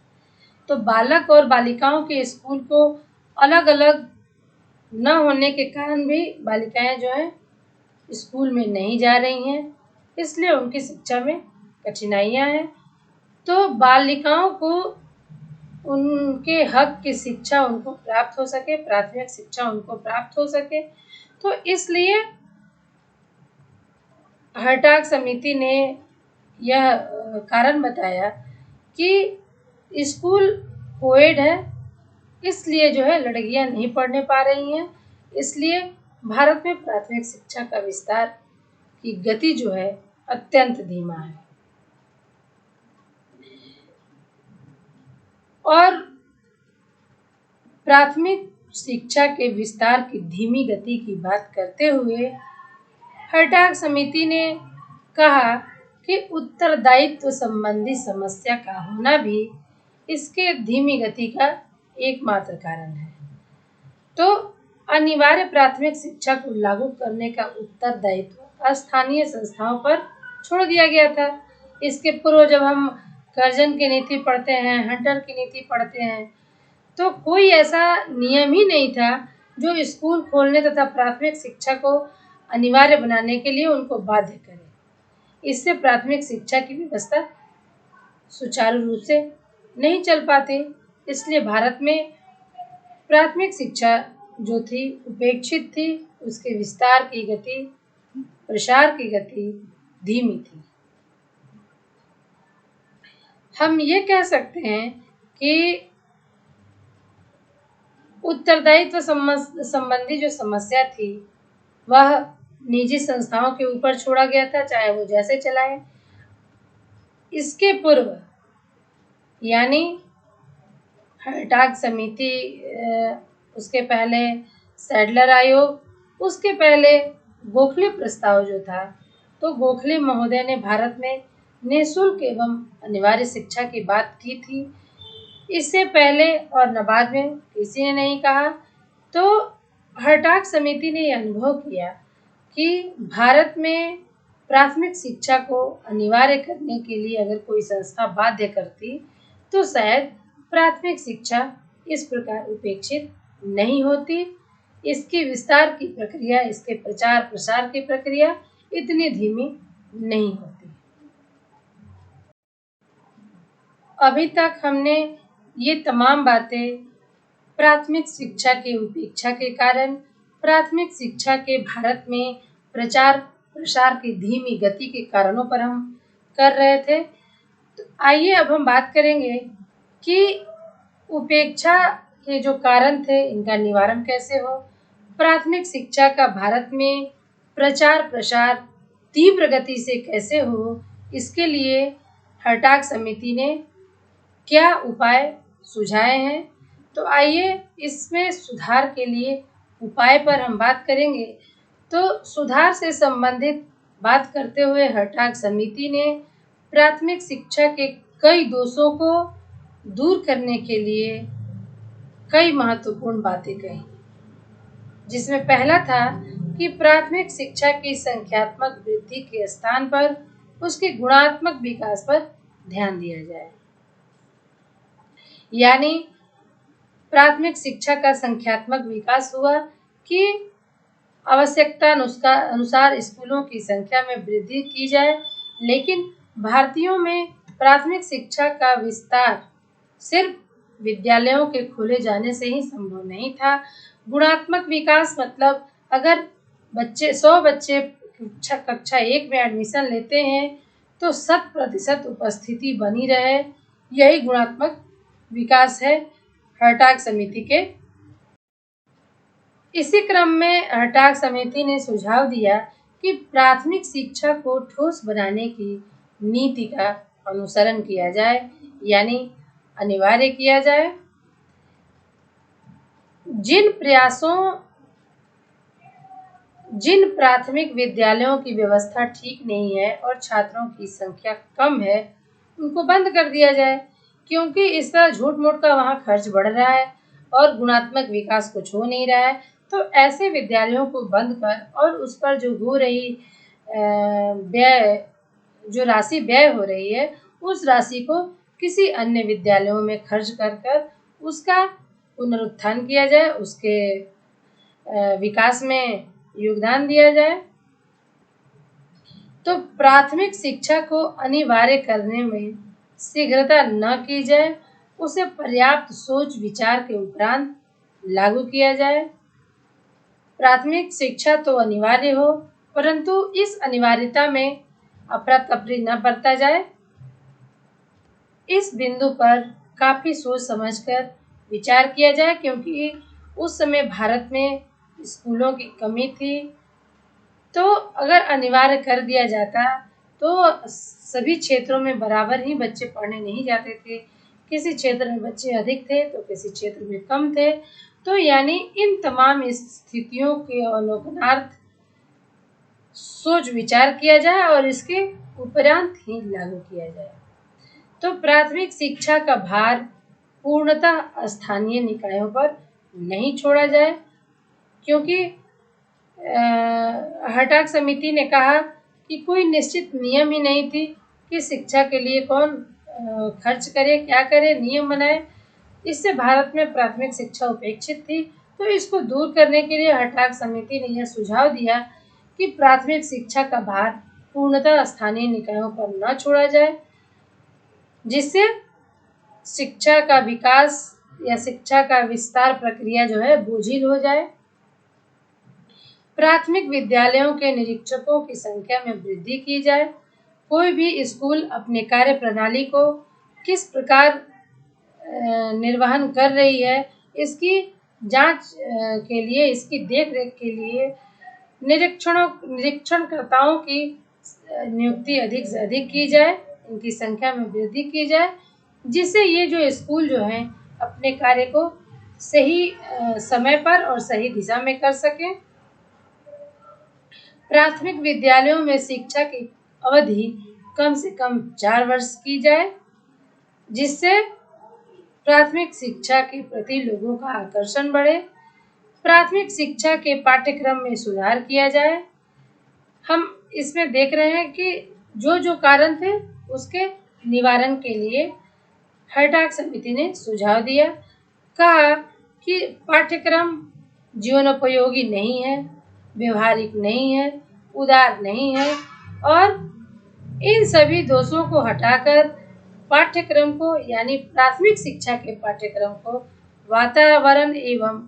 Speaker 1: तो बालक और बालिकाओं के स्कूल को अलग अलग न होने के कारण भी बालिकाएं जो है स्कूल में नहीं जा रही हैं, इसलिए उनकी शिक्षा में कठिनाइयां हैं। तो बालिकाओं को उनके हक की शिक्षा उनको प्राप्त हो सके, प्राथमिक शिक्षा उनको प्राप्त हो सके, तो इसलिए हर्टाग समिति ने यह कारण बताया कि स्कूल कोएड है, इसलिए जो है लड़कियां नहीं पढ़ने पा रही हैं, इसलिए भारत में प्राथमिक शिक्षा का विस्तार की गति जो है अत्यंत धीमा है। और प्राथमिक शिक्षा के विस्तार की धीमी गति की बात करते हुए हर्टाग समिति ने कहा कि उत्तरदायित्व संबंधी समस्या का होना भी इसके धीमी गति का एकमात्र कारण है। तो अनिवार्य प्राथमिक शिक्षा को लागू करने का उत्तरदायित्व स्थानीय संस्थाओं पर छोड़ दिया गया था। इसके पूर्व जब हम कर्जन की नीति पढ़ते हैं, हंटर की नीति पढ़ते हैं, तो कोई ऐसा नियम ही नहीं था जो स्कूल खोलने तथा प्राथमिक शिक्षा को अनिवार्य बनाने के लिए उनको बाध्य करे। इससे प्राथमिक शिक्षा की व्यवस्था सुचारू रूप से नहीं चल पाती। इसलिए भारत में प्राथमिक शिक्षा जो थी उपेक्षित थी, उसके विस्तार की गति, प्रसार की गति धीमी थी। हम ये कह सकते हैं कि उत्तरदायित्व संबंधी जो समस्या थी वह निजी संस्थाओं के ऊपर छोड़ा गया था, चाहे वो जैसे चलाएं। इसके पूर्व यानी हर्टाग समिति, उसके पहले सैडलर आयोग, उसके पहले गोखले प्रस्ताव जो था, तो गोखले महोदय ने भारत में निःशुल्क एवं अनिवार्य शिक्षा की बात की थी। इससे पहले और न बाद में किसी ने नहीं कहा। तो हर्टाग समिति ने यह अनुभव किया कि भारत में प्राथमिक शिक्षा को अनिवार्य करने के लिए अगर कोई संस्था बाध्य करती तो शायद प्राथमिक शिक्षा इस प्रकार उपेक्षित नहीं होती। इसकी विस्तार की प्रक्रिया, इसके प्रचार प्रसार की प्रक्रिया इतनी धीमी नहीं होती। अभी तक हमने ये तमाम बातें प्राथमिक शिक्षा की उपेक्षा के कारण, प्राथमिक शिक्षा के भारत में प्रचार प्रसार की धीमी गति के कारणों पर हम कर रहे थे। तो आइए अब हम बात करेंगे कि उपेक्षा के जो कारण थे इनका निवारण कैसे हो। प्राथमिक शिक्षा का भारत में प्रचार प्रसार तीव्र गति से कैसे हो, इसके लिए हर्टाग समिति ने क्या उपाय सुझाए हैं। तो आइए इसमें सुधार के लिए उपाय पर हम बात करेंगे। तो सुधार से संबंधित बात करते हुए हर्टाग समिति ने प्राथमिक शिक्षा के कई दोषों को दूर करने के लिए कई महत्वपूर्ण बातें कही, जिसमें पहला था कि प्राथमिक शिक्षा की संख्यात्मक वृद्धि के स्थान पर उसके गुणात्मक विकास पर ध्यान दिया जाए। यानी प्राथमिक शिक्षा का संख्यात्मक विकास हुआ कि आवश्यकता अनुसार स्कूलों की संख्या में वृद्धि की जाए, लेकिन भारतीयों में प्राथमिक शिक्षा का विस्तार सिर्फ विद्यालयों के खोले जाने से ही संभव नहीं था। गुणात्मक विकास मतलब अगर 100 बच्चे कक्षा 1 में एडमिशन लेते हैं तो 100% उपस्थिति बनी रहे, यही गुणात्मक विकास है हर्टाग समिति के। इसी क्रम में हर्टाग समिति ने सुझाव दिया कि प्राथमिक शिक्षा को ठोस बनाने की नीति का अनुसरण किया जाए, यानी अनिवार्य किया जाए। जिन प्राथमिक विद्यालयों की व्यवस्था ठीक नहीं है और छात्रों की संख्या कम है, उनको बंद कर दिया जाए, क्योंकि इस तरह झूठ मूठ का वहाँ खर्च बढ़ रहा है और गुणात्मक विकास कुछ हो नहीं रहा है। तो ऐसे विद्यालयों को बंद कर और उस पर जो हो रही जो राशि व्यय हो रही है, उस राशि को किसी अन्य विद्यालयों में खर्च कर उसका पुनरुत्थान किया जाए, उसके विकास में योगदान दिया जाए। तो प्राथमिक शिक्षा को अनिवार्य करने में शीघ्रता न की जाए, उसे पर्याप्त सोच विचार के उपरांत लागू किया जाए। प्राथमिक शिक्षा तो अनिवार्य हो, परंतु इस अनिवार्यता में अफरा तफरी न बरता जाए। इस बिंदु पर काफी सोच समझकर विचार किया जाए, क्योंकि उस समय भारत में स्कूलों की कमी थी। तो अगर अनिवार्य कर दिया जाता तो सभी क्षेत्रों में बराबर ही बच्चे पढ़ने नहीं जाते थे। किसी क्षेत्र में बच्चे अधिक थे तो किसी क्षेत्र में कम थे। तो यानी इन तमाम स्थितियों के अवलोकनार्थ सोच विचार किया जाए और इसके उपरांत ही लागू किया जाए। तो प्राथमिक शिक्षा का भार पूर्णतः स्थानीय निकायों पर नहीं छोड़ा जाए, क्योंकि हर्टाग समिति ने कहा कि कोई निश्चित नियम ही नहीं थी कि शिक्षा के लिए कौन खर्च करे, क्या करे, नियम बनाए। इससे भारत में प्राथमिक शिक्षा उपेक्षित थी। तो इसको दूर करने के लिए हर्टाग समिति ने यह सुझाव दिया कि प्राथमिक शिक्षा का भार पूर्णतः स्थानीय निकायों पर न छोड़ा जाए, जिससे शिक्षा का विकास या शिक्षा का विस्तार प्रक्रिया जो है बोझिल हो जाए। प्राथमिक विद्यालयों के निरीक्षकों की संख्या में वृद्धि की जाए। कोई भी स्कूल अपने कार्य प्रणाली को किस प्रकार निर्वहन कर रही है, इसकी जांच के लिए, इसकी देखरेख के लिए निरीक्षणकर्ताओं की नियुक्ति अधिक से अधिक की जाए, इनकी संख्या में वृद्धि की जाए, जिससे ये जो स्कूल जो हैं अपने कार्य को सही समय पर और सही दिशा में कर सकें। प्राथमिक विद्यालयों में शिक्षा की अवधि कम से कम 4 वर्ष की जाए, जिससे प्राथमिक शिक्षा के प्रति लोगों का आकर्षण बढ़े। प्राथमिक शिक्षा के पाठ्यक्रम में सुधार किया जाए। हम इसमें देख रहे हैं कि जो कारण थे उसके निवारण के लिए हर्टाग समिति ने सुझाव दिया। कहा कि पाठ्यक्रम जीवनोपयोगी नहीं है, व्यवहारिक नहीं है, उदार नहीं है, और इन सभी दोषों को हटाकर पाठ्यक्रम को, यानी प्राथमिक शिक्षा के पाठ्यक्रम को वातावरण एवं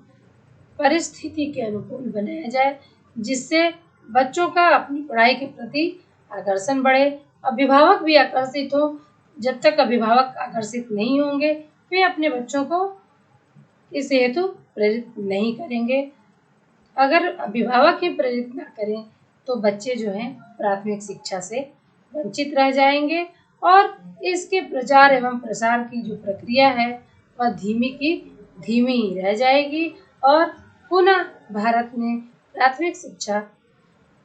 Speaker 1: परिस्थिति के अनुकूल बनाया जाए, जिससे बच्चों का अपनी पढ़ाई के प्रति आकर्षण बढ़े। अभिभावक भी आकर्षित हो। जब तक अभिभावक आकर्षित नहीं होंगे, वे अपने बच्चों को इस हेतु प्रेरित नहीं करेंगे। अगर अभिभावक ही प्रेरित ना करें तो बच्चे जो हैं प्राथमिक शिक्षा से वंचित रह जाएंगे और इसके प्रचार एवं प्रसार की जो प्रक्रिया है वह धीमी की धीमी ही रह जाएगी और पुनः भारत में प्राथमिक शिक्षा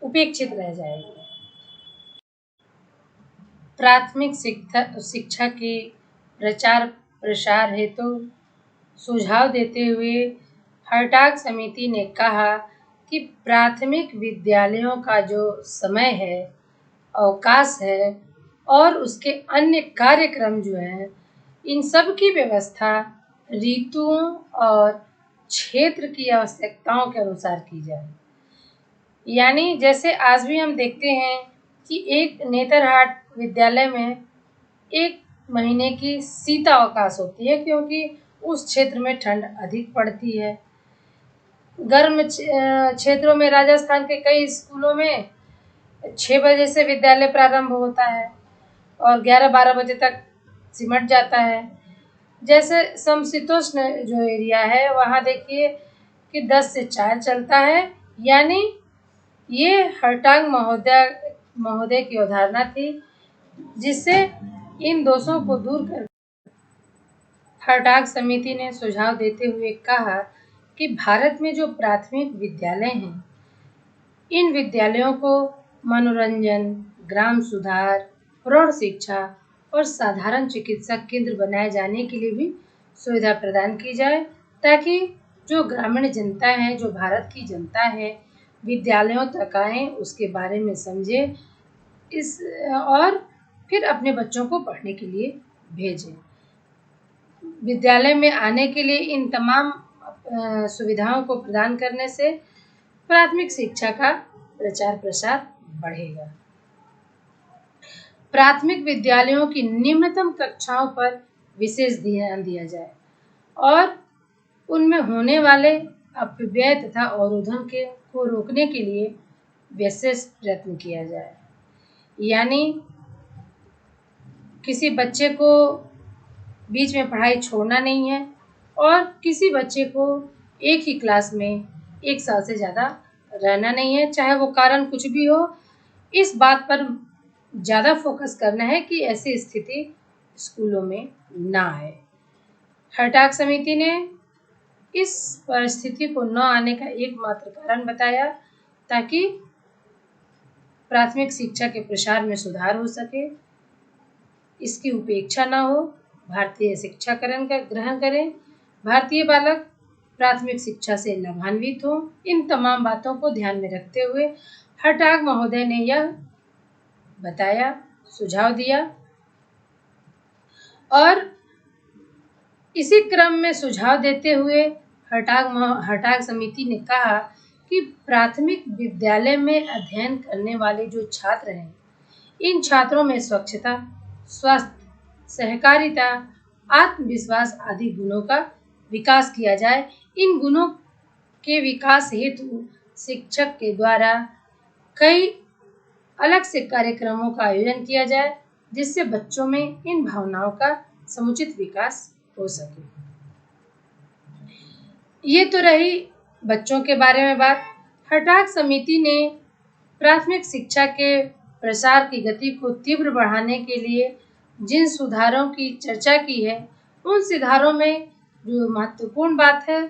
Speaker 1: उपेक्षित रह जाएगी। प्राथमिक शिक्षा के प्रचार प्रसार हेतु सुझाव देते हुए हर्टाग समिति ने कहा कि प्राथमिक विद्यालयों का जो समय है, अवकाश है और उसके अन्य कार्यक्रम जो हैं, इन सब की व्यवस्था ऋतुओं और क्षेत्र की आवश्यकताओं के अनुसार की जाए। यानी जैसे आज भी हम देखते हैं कि एक नेतरहाट विद्यालय में 1 महीने की शीतावकाश होती है, क्योंकि उस क्षेत्र में ठंड अधिक पड़ती है। गर्म क्षेत्रों में राजस्थान के कई स्कूलों में 6 बजे से विद्यालय प्रारंभ होता है और 11-12 बजे तक सिमट जाता है। जैसे समशीतोष्ण जो एरिया है वहाँ देखिए कि 10 से 4 चलता है। यानी ये हर्टाग महोदय की अवधारणा थी, जिससे इन दोषों को दूर कर हर्टाग समिति ने सुझाव देते हुए कहा कि भारत में जो प्राथमिक विद्यालय हैं, इन विद्यालयों को मनोरंजन, ग्राम सुधार, प्रौढ़ शिक्षा और साधारण चिकित्सा केंद्र बनाए जाने के लिए भी सुविधा प्रदान की जाए, ताकि जो ग्रामीण जनता है, जो भारत की जनता है, विद्यालयों तक आए, उसके बारे में समझे इस और फिर अपने बच्चों को पढ़ने के लिए भेजें। विद्यालय में आने के लिए इन तमाम सुविधाओं को प्रदान करने से प्राथमिक शिक्षा का प्रचार प्रसार बढ़ेगा। प्राथमिक विद्यालयों की निम्नतम कक्षाओं पर विशेष ध्यान दिया जाए और उनमें होने वाले अपव्यय तथा अवरोधन को रोकने के लिए विशेष प्रयत्न किया जाए। यानी किसी बच्चे को बीच में पढ़ाई छोड़ना नहीं है और किसी बच्चे को एक ही क्लास में 1 साल से ज़्यादा रहना नहीं है, चाहे वो कारण कुछ भी हो। इस बात पर ज़्यादा फोकस करना है कि ऐसी स्थिति स्कूलों में ना आए। हर्टाग समिति ने इस परिस्थिति को न आने का एकमात्र कारण बताया ताकि प्राथमिक शिक्षा के प्रसार में सुधार हो सके, इसकी उपेक्षा न हो, भारतीय शिक्षाकरण का ग्रहण करें, भारतीय बालक प्राथमिक शिक्षा से लाभान्वित हो। इन तमाम बातों को ध्यान में रखते हुए हटाग महोदय ने यह बताया, सुझाव दिया और इसी क्रम में सुझाव देते हुए हटाग समिति ने कहा कि प्राथमिक विद्यालय में अध्ययन करने वाले जो छात्र हैं, इन छात्रों में स्वच्छता, स्वास्थ्य, सहकारिता, आत्मविश्वास आदि गुणों का विकास किया जाए। इन गुणों के विकास हेतु शिक्षक के द्वारा कई अलग से कार्यक्रमों का आयोजन किया जाए, जिससे बच्चों में इन भावनाओं का समुचित विकास हो सके। ये तो रही बच्चों के बारे में बात। हटाग समिति ने प्राथमिक शिक्षा के प्रसार की गति को तीव्र बढ़ाने के लिए जिन सुधारों की चर्चा की है, उन सुधारों में जो महत्वपूर्ण बात है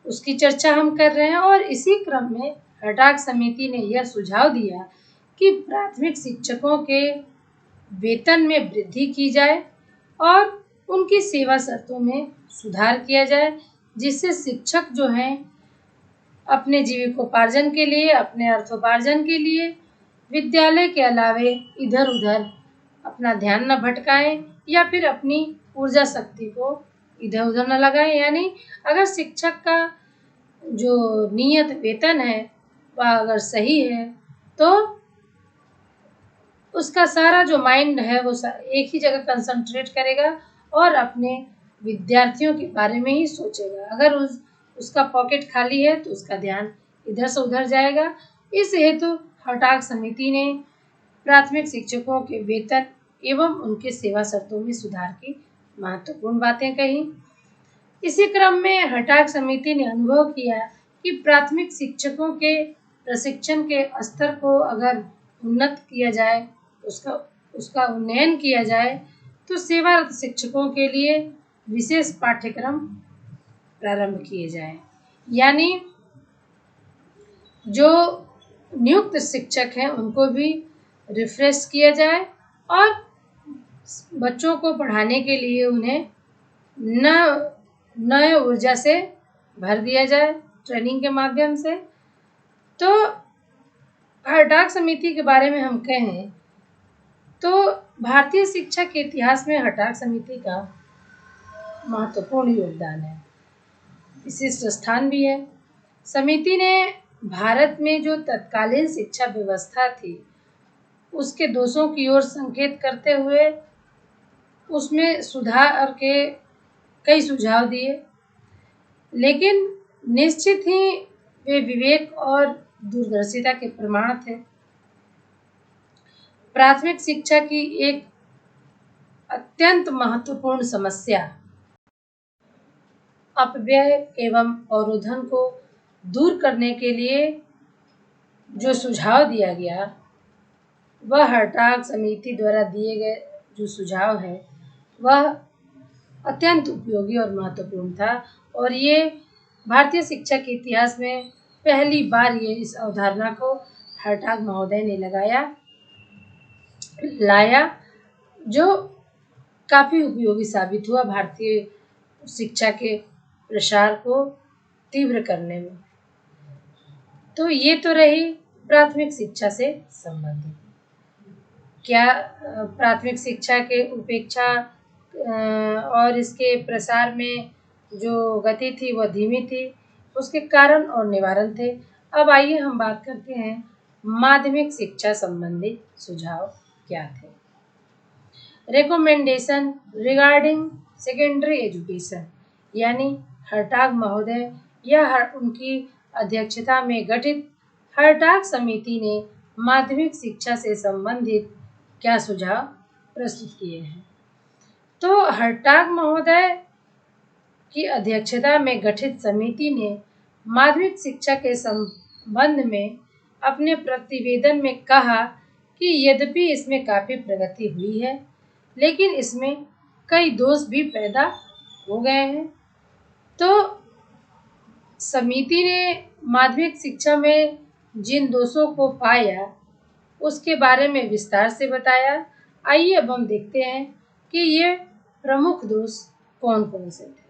Speaker 1: उसकी चर्चा हम कर रहे हैं। और इसी क्रम में हटाग समिति ने यह सुझाव दिया कि प्राथमिक शिक्षकों के वेतन में वृद्धि की जाए और उनकी सेवा शर्तों में सुधार किया जाए, जिससे शिक्षक जो हैं अपने जीविकोपार्जन के लिए, अपने अर्थोपार्जन के लिए विद्यालय के अलावे इधर उधर अपना ध्यान न भटकाएं या फिर अपनी ऊर्जा शक्ति को इधर उधर न लगाएं। यानी अगर शिक्षक का जो नियत वेतन है वह अगर सही है तो उसका सारा जो माइंड है वो एक ही जगह कंसंट्रेट करेगा और अपने विद्यार्थियों के बारे में ही सोचेगा। अगर उसका पॉकेट खाली है तो उसका ध्यान इधर से उधर जाएगा। इस हेतु हटाग समिति ने प्राथमिक शिक्षकों के वेतन एवं उनके सेवा शर्तों में सुधार की महत्वपूर्ण बातें कही। इसी क्रम में हटाग समिति ने अनुभव किया कि प्राथमिक शिक्षकों के प्रशिक्षण के स्तर को अगर उन्नत किया जाए, उसका उन्नयन किया जाए, तो सेवारत शिक्षकों के लिए विशेष पाठ्यक्रम प्रारंभ किए जाएं। यानी जो नियुक्त शिक्षक हैं उनको भी रिफ्रेश किया जाए और बच्चों को पढ़ाने के लिए उन्हें नए ऊर्जा से भर दिया जाए ट्रेनिंग के माध्यम से। तो हटाग समिति के बारे में हम कहें तो भारतीय शिक्षा के इतिहास में हटाग समिति का महत्वपूर्ण योगदान है, विशिष्ट स्थान भी है। समिति ने भारत में जो तत्कालीन शिक्षा व्यवस्था थी उसके दोषों की ओर संकेत करते हुए उसमें सुधार के कई सुझाव दिए, लेकिन निश्चित ही वे विवेक और दूरदर्शिता के प्रमाण थे। प्राथमिक शिक्षा की एक अत्यंत महत्वपूर्ण समस्या अपव्यय एवं अवरोधन को दूर करने के लिए जो सुझाव दिया गया वह हटाग समिति द्वारा दिए गए जो सुझाव है वह अत्यंत उपयोगी और महत्वपूर्ण था। और ये भारतीय शिक्षा के इतिहास में पहली बार ये इस अवधारणा को हटाग महोदय ने लाया, जो काफ़ी उपयोगी साबित हुआ भारतीय शिक्षा के प्रसार को तीव्र करने में। तो ये तो रही प्राथमिक शिक्षा से संबंधित। क्या प्राथमिक शिक्षा के उपेक्षा और इसके प्रसार में जो गति थी वह धीमी थी, उसके कारण और निवारण थे। अब आइए हम बात करते हैं माध्यमिक शिक्षा संबंधी सुझाव क्या थे। रिकमेंडेशन रिगार्डिंग सेकेंडरी एजुकेशन, यानी हटाग महोदय या उनकी अध्यक्षता में गठित हटाग समिति ने माध्यमिक शिक्षा से संबंधित क्या सुझाव प्रस्तुत किए हैं। तो हटाग महोदय की अध्यक्षता में गठित समिति ने माध्यमिक शिक्षा के संबंध में अपने प्रतिवेदन में कहा कि यद्यपि इसमें काफ़ी प्रगति हुई है, लेकिन इसमें कई दोष भी पैदा हो गए हैं। तो समिति ने माध्यमिक शिक्षा में जिन दोषों को पाया उसके बारे में विस्तार से बताया। आइए अब हम देखते हैं कि ये प्रमुख दोष कौन कौन से थे।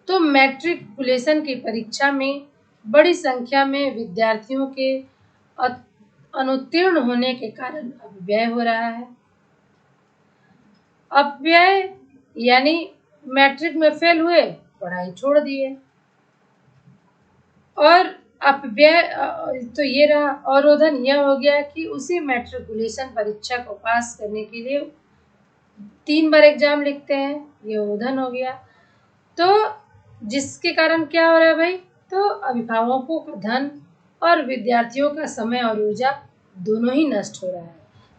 Speaker 1: तो मैट्रिकुलेशन की परीक्षा में बड़ी संख्या में विद्यार्थियों के अनुत्तीर्ण होने के कारण अपव्यय हो रहा है। अपव्यय यानी मैट्रिक में फेल हुए, पढ़ाई छोड़ दिए। और अपव्यय तो ये रहा। अवरोधन यह हो गया कि उसी मैट्रिकुलेशन परीक्षा को पास करने के लिए 3 बार एग्जाम लिखते हैं, ये अवरोधन हो गया। तो जिसके कारण क्या हो रहा है भाई, तो अभिभावकों का धन और विद्यार्थियों का समय और ऊर्जा दोनों ही नष्ट हो रहा है।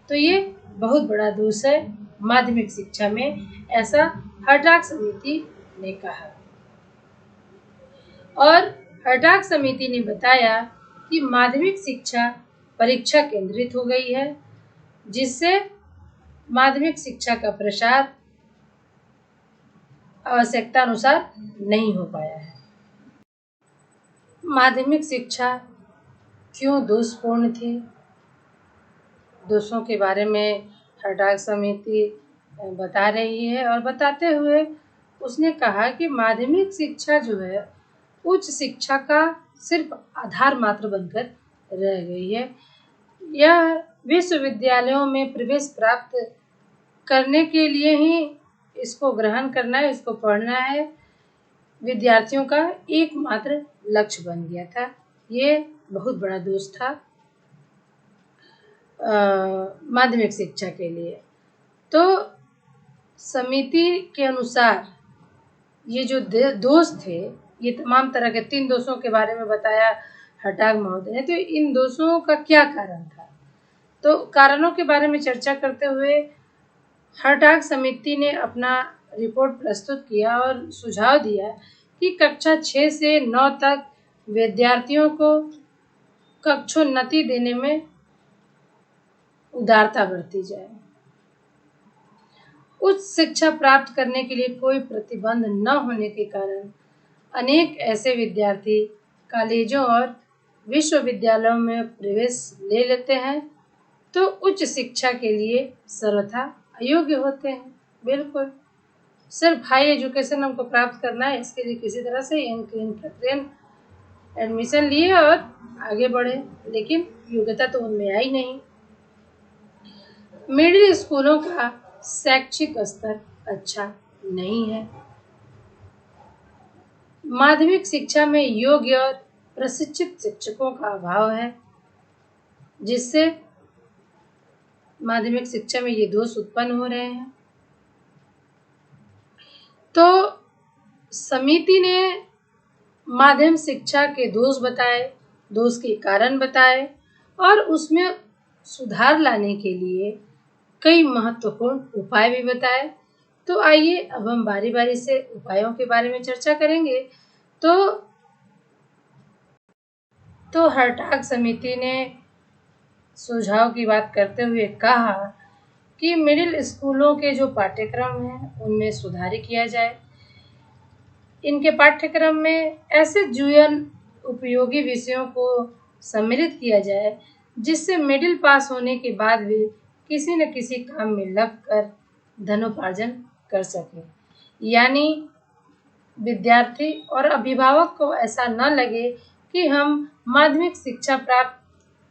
Speaker 1: तो ये बहुत बड़ा दोष है माध्यमिक शिक्षा में, ऐसा हर्टाग समिति ने कहा। और हर्टाग समिति ने बताया कि माध्यमिक शिक्षा परीक्षा केंद्रित हो गई है, जिससे माध्यमिक शिक्षा का प्रसार आवश्यकता अनुसार नहीं हो पाया है। माध्यमिक शिक्षा क्यों दोषपूर्ण थी, दोषों के बारे में हर्टाग समिति बता रही है। और बताते हुए उसने कहा कि माध्यमिक शिक्षा जो है उच्च शिक्षा का सिर्फ आधार मात्र बनकर रह गई है। यह विश्वविद्यालयों में प्रवेश प्राप्त करने के लिए ही इसको ग्रहण करना है, इसको पढ़ना है, विद्यार्थियों का एकमात्र लक्ष्य बन गया था। ये बहुत बड़ा दोष था माध्यमिक शिक्षा के लिए। तो समिति के अनुसार ये जो दोष थे, ये तमाम तरह के 3 दोषों के बारे में बताया हर्टाग महोदय ने। तो इन दोषों का क्या कारण था, तो कारणों के बारे में चर्चा करते हुए हर्टाग समिति ने अपना रिपोर्ट प्रस्तुत किया और सुझाव दिया कि कक्षा 6 से 9 तक विद्यार्थियों को कक्षोन्नति देने में उदारता बरती जाए। उच्च शिक्षा प्राप्त करने के लिए कोई प्रतिबंध न होने के कारण अनेक ऐसे विद्यार्थी कॉलेजों और विश्वविद्यालयों में प्रवेश ले लेते हैं, तो उच्च शिक्षा के लिए सर्वथा अयोग्य होते हैं। बिल्कुल, सिर्फ हाई एजुकेशन हमको प्राप्त करना है, इसके लिए किसी तरह से एडमिशन लिए और आगे बढ़े, लेकिन योग्यता तो उनमें आई नहीं। मिडिल स्कूलों का शैक्षिक स्तर अच्छा नहीं है। माध्यमिक शिक्षा में योग्य और प्रशिक्षित शिक्षकों का अभाव है, जिससे माध्यमिक शिक्षा में ये दोष उत्पन्न हो रहे हैं। तो समिति ने माध्यम शिक्षा के दोष बताए, दोष के कारण बताए और उसमें सुधार लाने के लिए कई महत्वपूर्ण उपाय भी बताए। तो आइए अब हम बारी बारी से उपायों के बारे में चर्चा करेंगे। तो हर्टाग समिति ने सुझाव की बात करते हुए कहा कि मिडिल स्कूलों के जो पाठ्यक्रम हैं उनमें सुधार किया जाए। इनके पाठ्यक्रम में ऐसे जीवन उपयोगी विषयों को सम्मिलित किया जाए जिससे मिडिल पास होने के बाद भी किसी न किसी काम में लगकर धनोपार्जन कर सके। यानी विद्यार्थी और अभिभावक को ऐसा न लगे कि हम माध्यमिक शिक्षा प्राप्त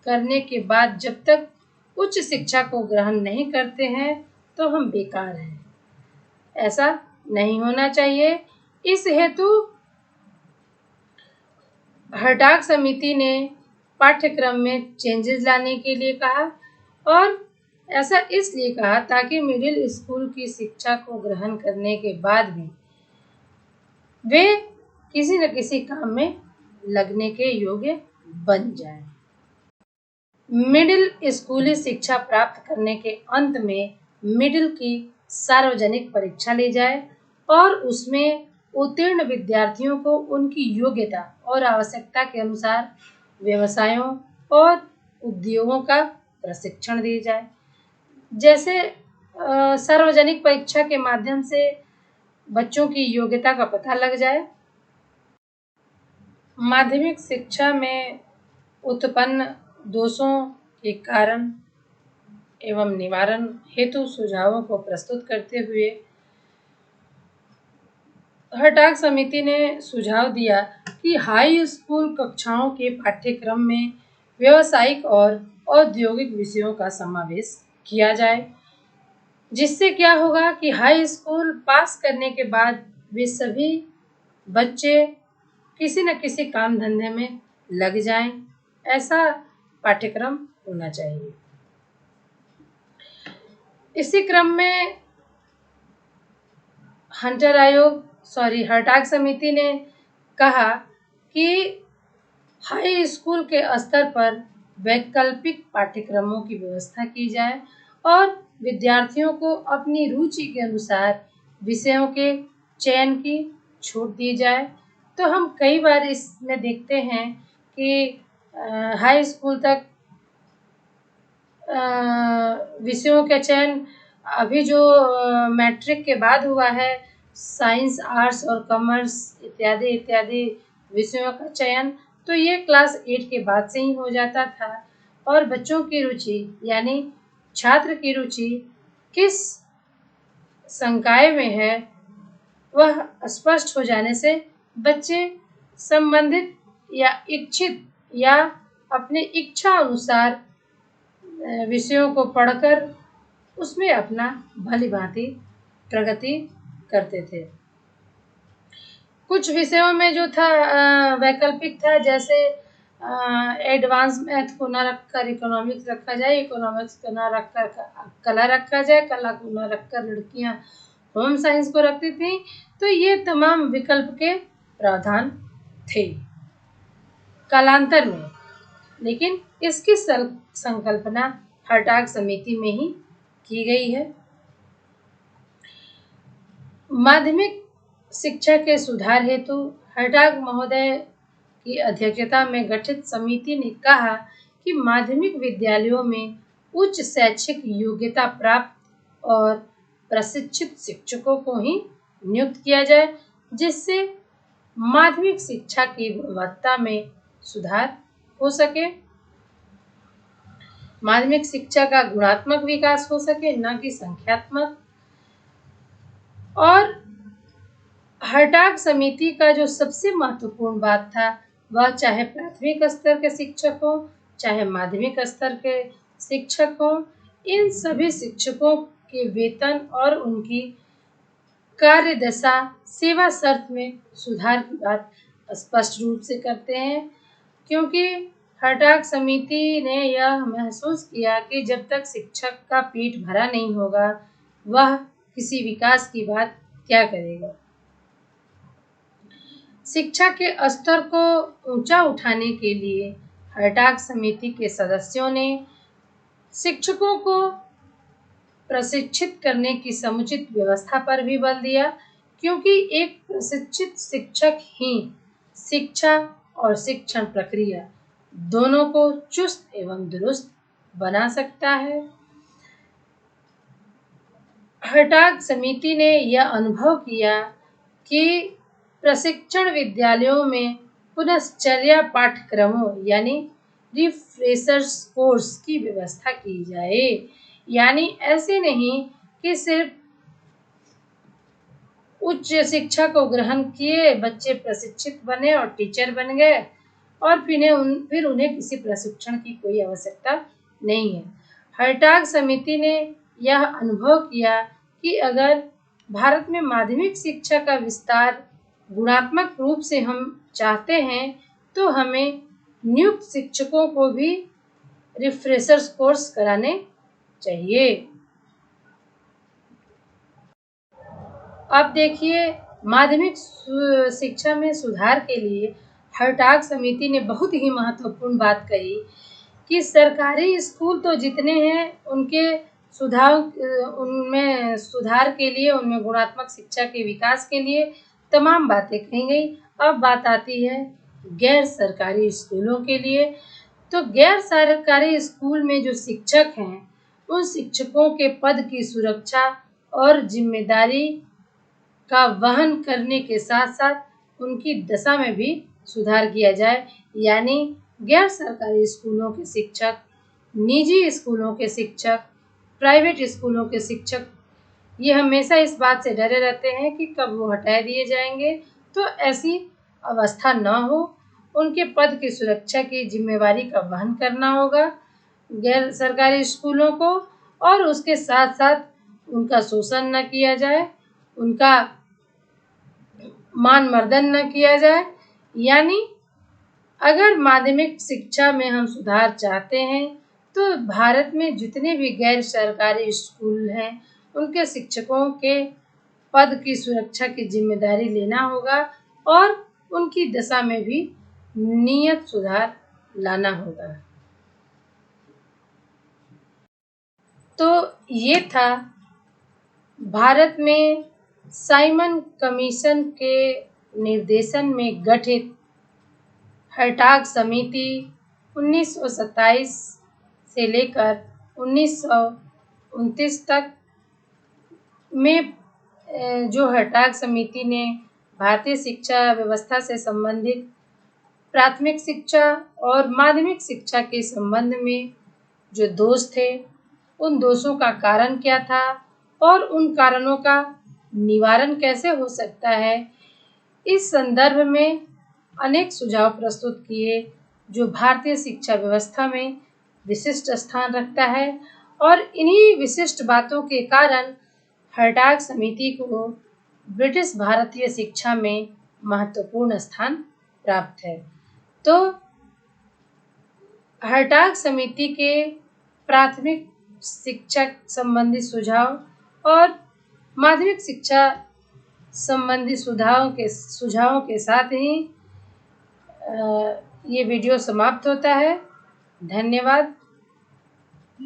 Speaker 1: करने के बाद जब तक उच्च शिक्षा को ग्रहण नहीं करते हैं तो हम बेकार हैं। ऐसा नहीं होना चाहिए। इस हेतु हर्टाग समिति ने पाठ्यक्रम में चेंजेस लाने के लिए कहा, और ऐसा इसलिए कहा ताकि मिडिल स्कूल की शिक्षा को ग्रहण करने के बाद भी वे किसी न किसी काम में लगने के योग्य बन जाएं। मिडिल स्कूली शिक्षा प्राप्त करने के अंत में मिडिल की सार्वजनिक परीक्षा ली जाए और उसमें उत्तीर्ण विद्यार्थियों को उनकी योग्यता और आवश्यकता के अनुसार व्यवसायों और उद्योगों का प्रशिक्षण दिया जाए। जैसे सार्वजनिक परीक्षा के माध्यम से बच्चों की योग्यता का पता लग जाए। माध्यमिक शिक्षा में उत्पन्न दोषों के कारण एवं निवारण हेतु सुझावों को प्रस्तुत करते हुए हटाग समिति ने सुझाव दिया कि हाई स्कूल कक्षाओं के पाठ्यक्रम में व्यावसायिक और औद्योगिक विषयों का समावेश किया जाए, जिससे क्या होगा कि हाई स्कूल पास करने के बाद वे सभी बच्चे किसी न किसी काम धंधे में लग जाएं। ऐसा पाठ्यक्रम होना चाहिए। इसी क्रम में हटाग समिति ने कहा कि हाई स्कूल के स्तर पर वैकल्पिक पाठ्यक्रमों की व्यवस्था की जाए और विद्यार्थियों को अपनी रुचि के अनुसार विषयों के चयन की छूट दी जाए। तो हम कई बार इसमें देखते हैं कि हाई स्कूल तक विषयों के चयन अभी जो मैट्रिक के बाद हुआ है, साइंस, आर्ट्स और कॉमर्स इत्यादि इत्यादि विषयों का चयन तो ये क्लास 8 के बाद से ही हो जाता था और बच्चों की रुचि यानी छात्र की रुचि किस संकाय में है वह स्पष्ट हो जाने से बच्चे संबंधित या इच्छित या अपने इच्छा अनुसार विषयों को पढ़कर उसमें अपना भली-भांति प्रगति करते थे। कुछ विषयों में जो था वैकल्पिक था, जैसे एडवांस मैथ को ना रखकर इकोनॉमिक्स रखा जाए, इकोनॉमिक्स को ना रखकर कला रखा जाए, कला को ना रखकर लड़कियां होम साइंस को रखती थी। तो ये तमाम विकल्प के प्रावधान थे कालांतर में, लेकिन इसकी संकल्पना हटाग समिति में ही की गई है। माध्यमिक शिक्षा के सुधार हेतु हटाग महोदय की अध्यक्षता में गठित समिति ने कहा कि माध्यमिक विद्यालयों में उच्च शैक्षिक योग्यता प्राप्त और प्रशिक्षित शिक्षकों को ही नियुक्त किया जाए, जिससे माध्यमिक शिक्षा की गुणवत्ता में सुधार हो सके, माध्यमिक शिक्षा का गुणात्मक विकास हो सके, न कि संख्यात्मक। और हटाग समिति का जो सबसे महत्वपूर्ण बात था वह चाहे प्राथमिक स्तर के शिक्षक हो चाहे माध्यमिक स्तर के शिक्षक हो, इन सभी शिक्षकों के वेतन और उनकी कार्य दशा सेवा शर्त में सुधार की बात स्पष्ट रूप से करते हैं, क्योंकि हटाग समिति ने यह महसूस किया कि जब तक शिक्षक का पेट भरा नहीं होगा वह किसी विकास की बात क्या करेगा। शिक्षा के स्तर को ऊंचा उठाने के लिए हटाग समिति के सदस्यों ने शिक्षकों को प्रशिक्षित करने की समुचित व्यवस्था पर भी बल दिया, क्योंकि एक प्रशिक्षित शिक्षक ही शिक्षा और शिक्षण प्रक्रिया दोनों को चुस्त एवं दुरुस्त बना सकता है। हटाग समिति ने यह अनुभव किया कि प्रशिक्षण विद्यालयों में पुनश्चर्या पाठ्यक्रमों यानी रिफ्रेशर्स कोर्स की व्यवस्था की जाए, यानी ऐसे नहीं कि सिर्फ उच्च शिक्षा को ग्रहण किए बच्चे प्रशिक्षित बने और टीचर बन गए और फिर उन्हें किसी प्रशिक्षण की कोई आवश्यकता नहीं है। हटाग समिति ने यह अनुभव किया कि अगर भारत में माध्यमिक शिक्षा का विस्तार गुणात्मक रूप से हम चाहते हैं तो हमें नियुक्त शिक्षकों को भी रिफ्रेशर्स कोर्स कराने चाहिए। अब देखिए, माध्यमिक शिक्षा में सुधार के लिए हटाग समिति ने बहुत ही महत्वपूर्ण बात कही कि सरकारी स्कूल तो जितने हैं उनमें सुधार के लिए, उनमें गुणात्मक शिक्षा के विकास के लिए तमाम बातें कही गई। अब बात आती है गैर सरकारी स्कूलों के लिए। तो गैर सरकारी स्कूल में जो शिक्षक हैं उन शिक्षकों के पद की सुरक्षा और जिम्मेदारी का वहन करने के साथ साथ उनकी दशा में भी सुधार किया जाए, यानी गैर सरकारी स्कूलों के शिक्षक निजी स्कूलों के शिक्षक, प्राइवेट स्कूलों के शिक्षक ये हमेशा इस बात से डरे रहते हैं कि कब वो हटा दिए जाएंगे। तो ऐसी अवस्था न हो, उनके पद की सुरक्षा की जिम्मेवारी का वहन करना होगा गैर सरकारी स्कूलों को, और उसके साथ साथ उनका शोषण न किया जाए, उनका मान मर्दन न किया जाए। यानी अगर माध्यमिक शिक्षा में हम सुधार चाहते हैं तो भारत में जितने भी गैर सरकारी स्कूल हैं उनके शिक्षकों के पद की सुरक्षा की जिम्मेदारी लेना होगा और उनकी दशा में भी नियत सुधार लाना होगा। तो ये था भारत में साइमन कमीशन के निर्देशन में गठित हर्टाग समिति 1927 से लेकर 1929 तक में जो हर्टाग समिति ने भारतीय शिक्षा व्यवस्था से संबंधित प्राथमिक शिक्षा और माध्यमिक शिक्षा के संबंध में जो दोष थे, उन दोषों का कारण क्या था और उन कारणों का निवारण कैसे हो सकता है, इस संदर्भ में अनेक सुझाव प्रस्तुत किए जो भारतीय शिक्षा व्यवस्था में विशिष्ट स्थान रखता है। और इन्हीं विशिष्ट बातों के कारण हर्टाग समिति को ब्रिटिश भारतीय शिक्षा में महत्वपूर्ण स्थान प्राप्त है। तो हर्टाग समिति के प्राथमिक शिक्षा संबंधी सुझाव और माध्यमिक शिक्षा संबंधी सुझावों के साथ ही ये वीडियो समाप्त होता है। धन्यवाद।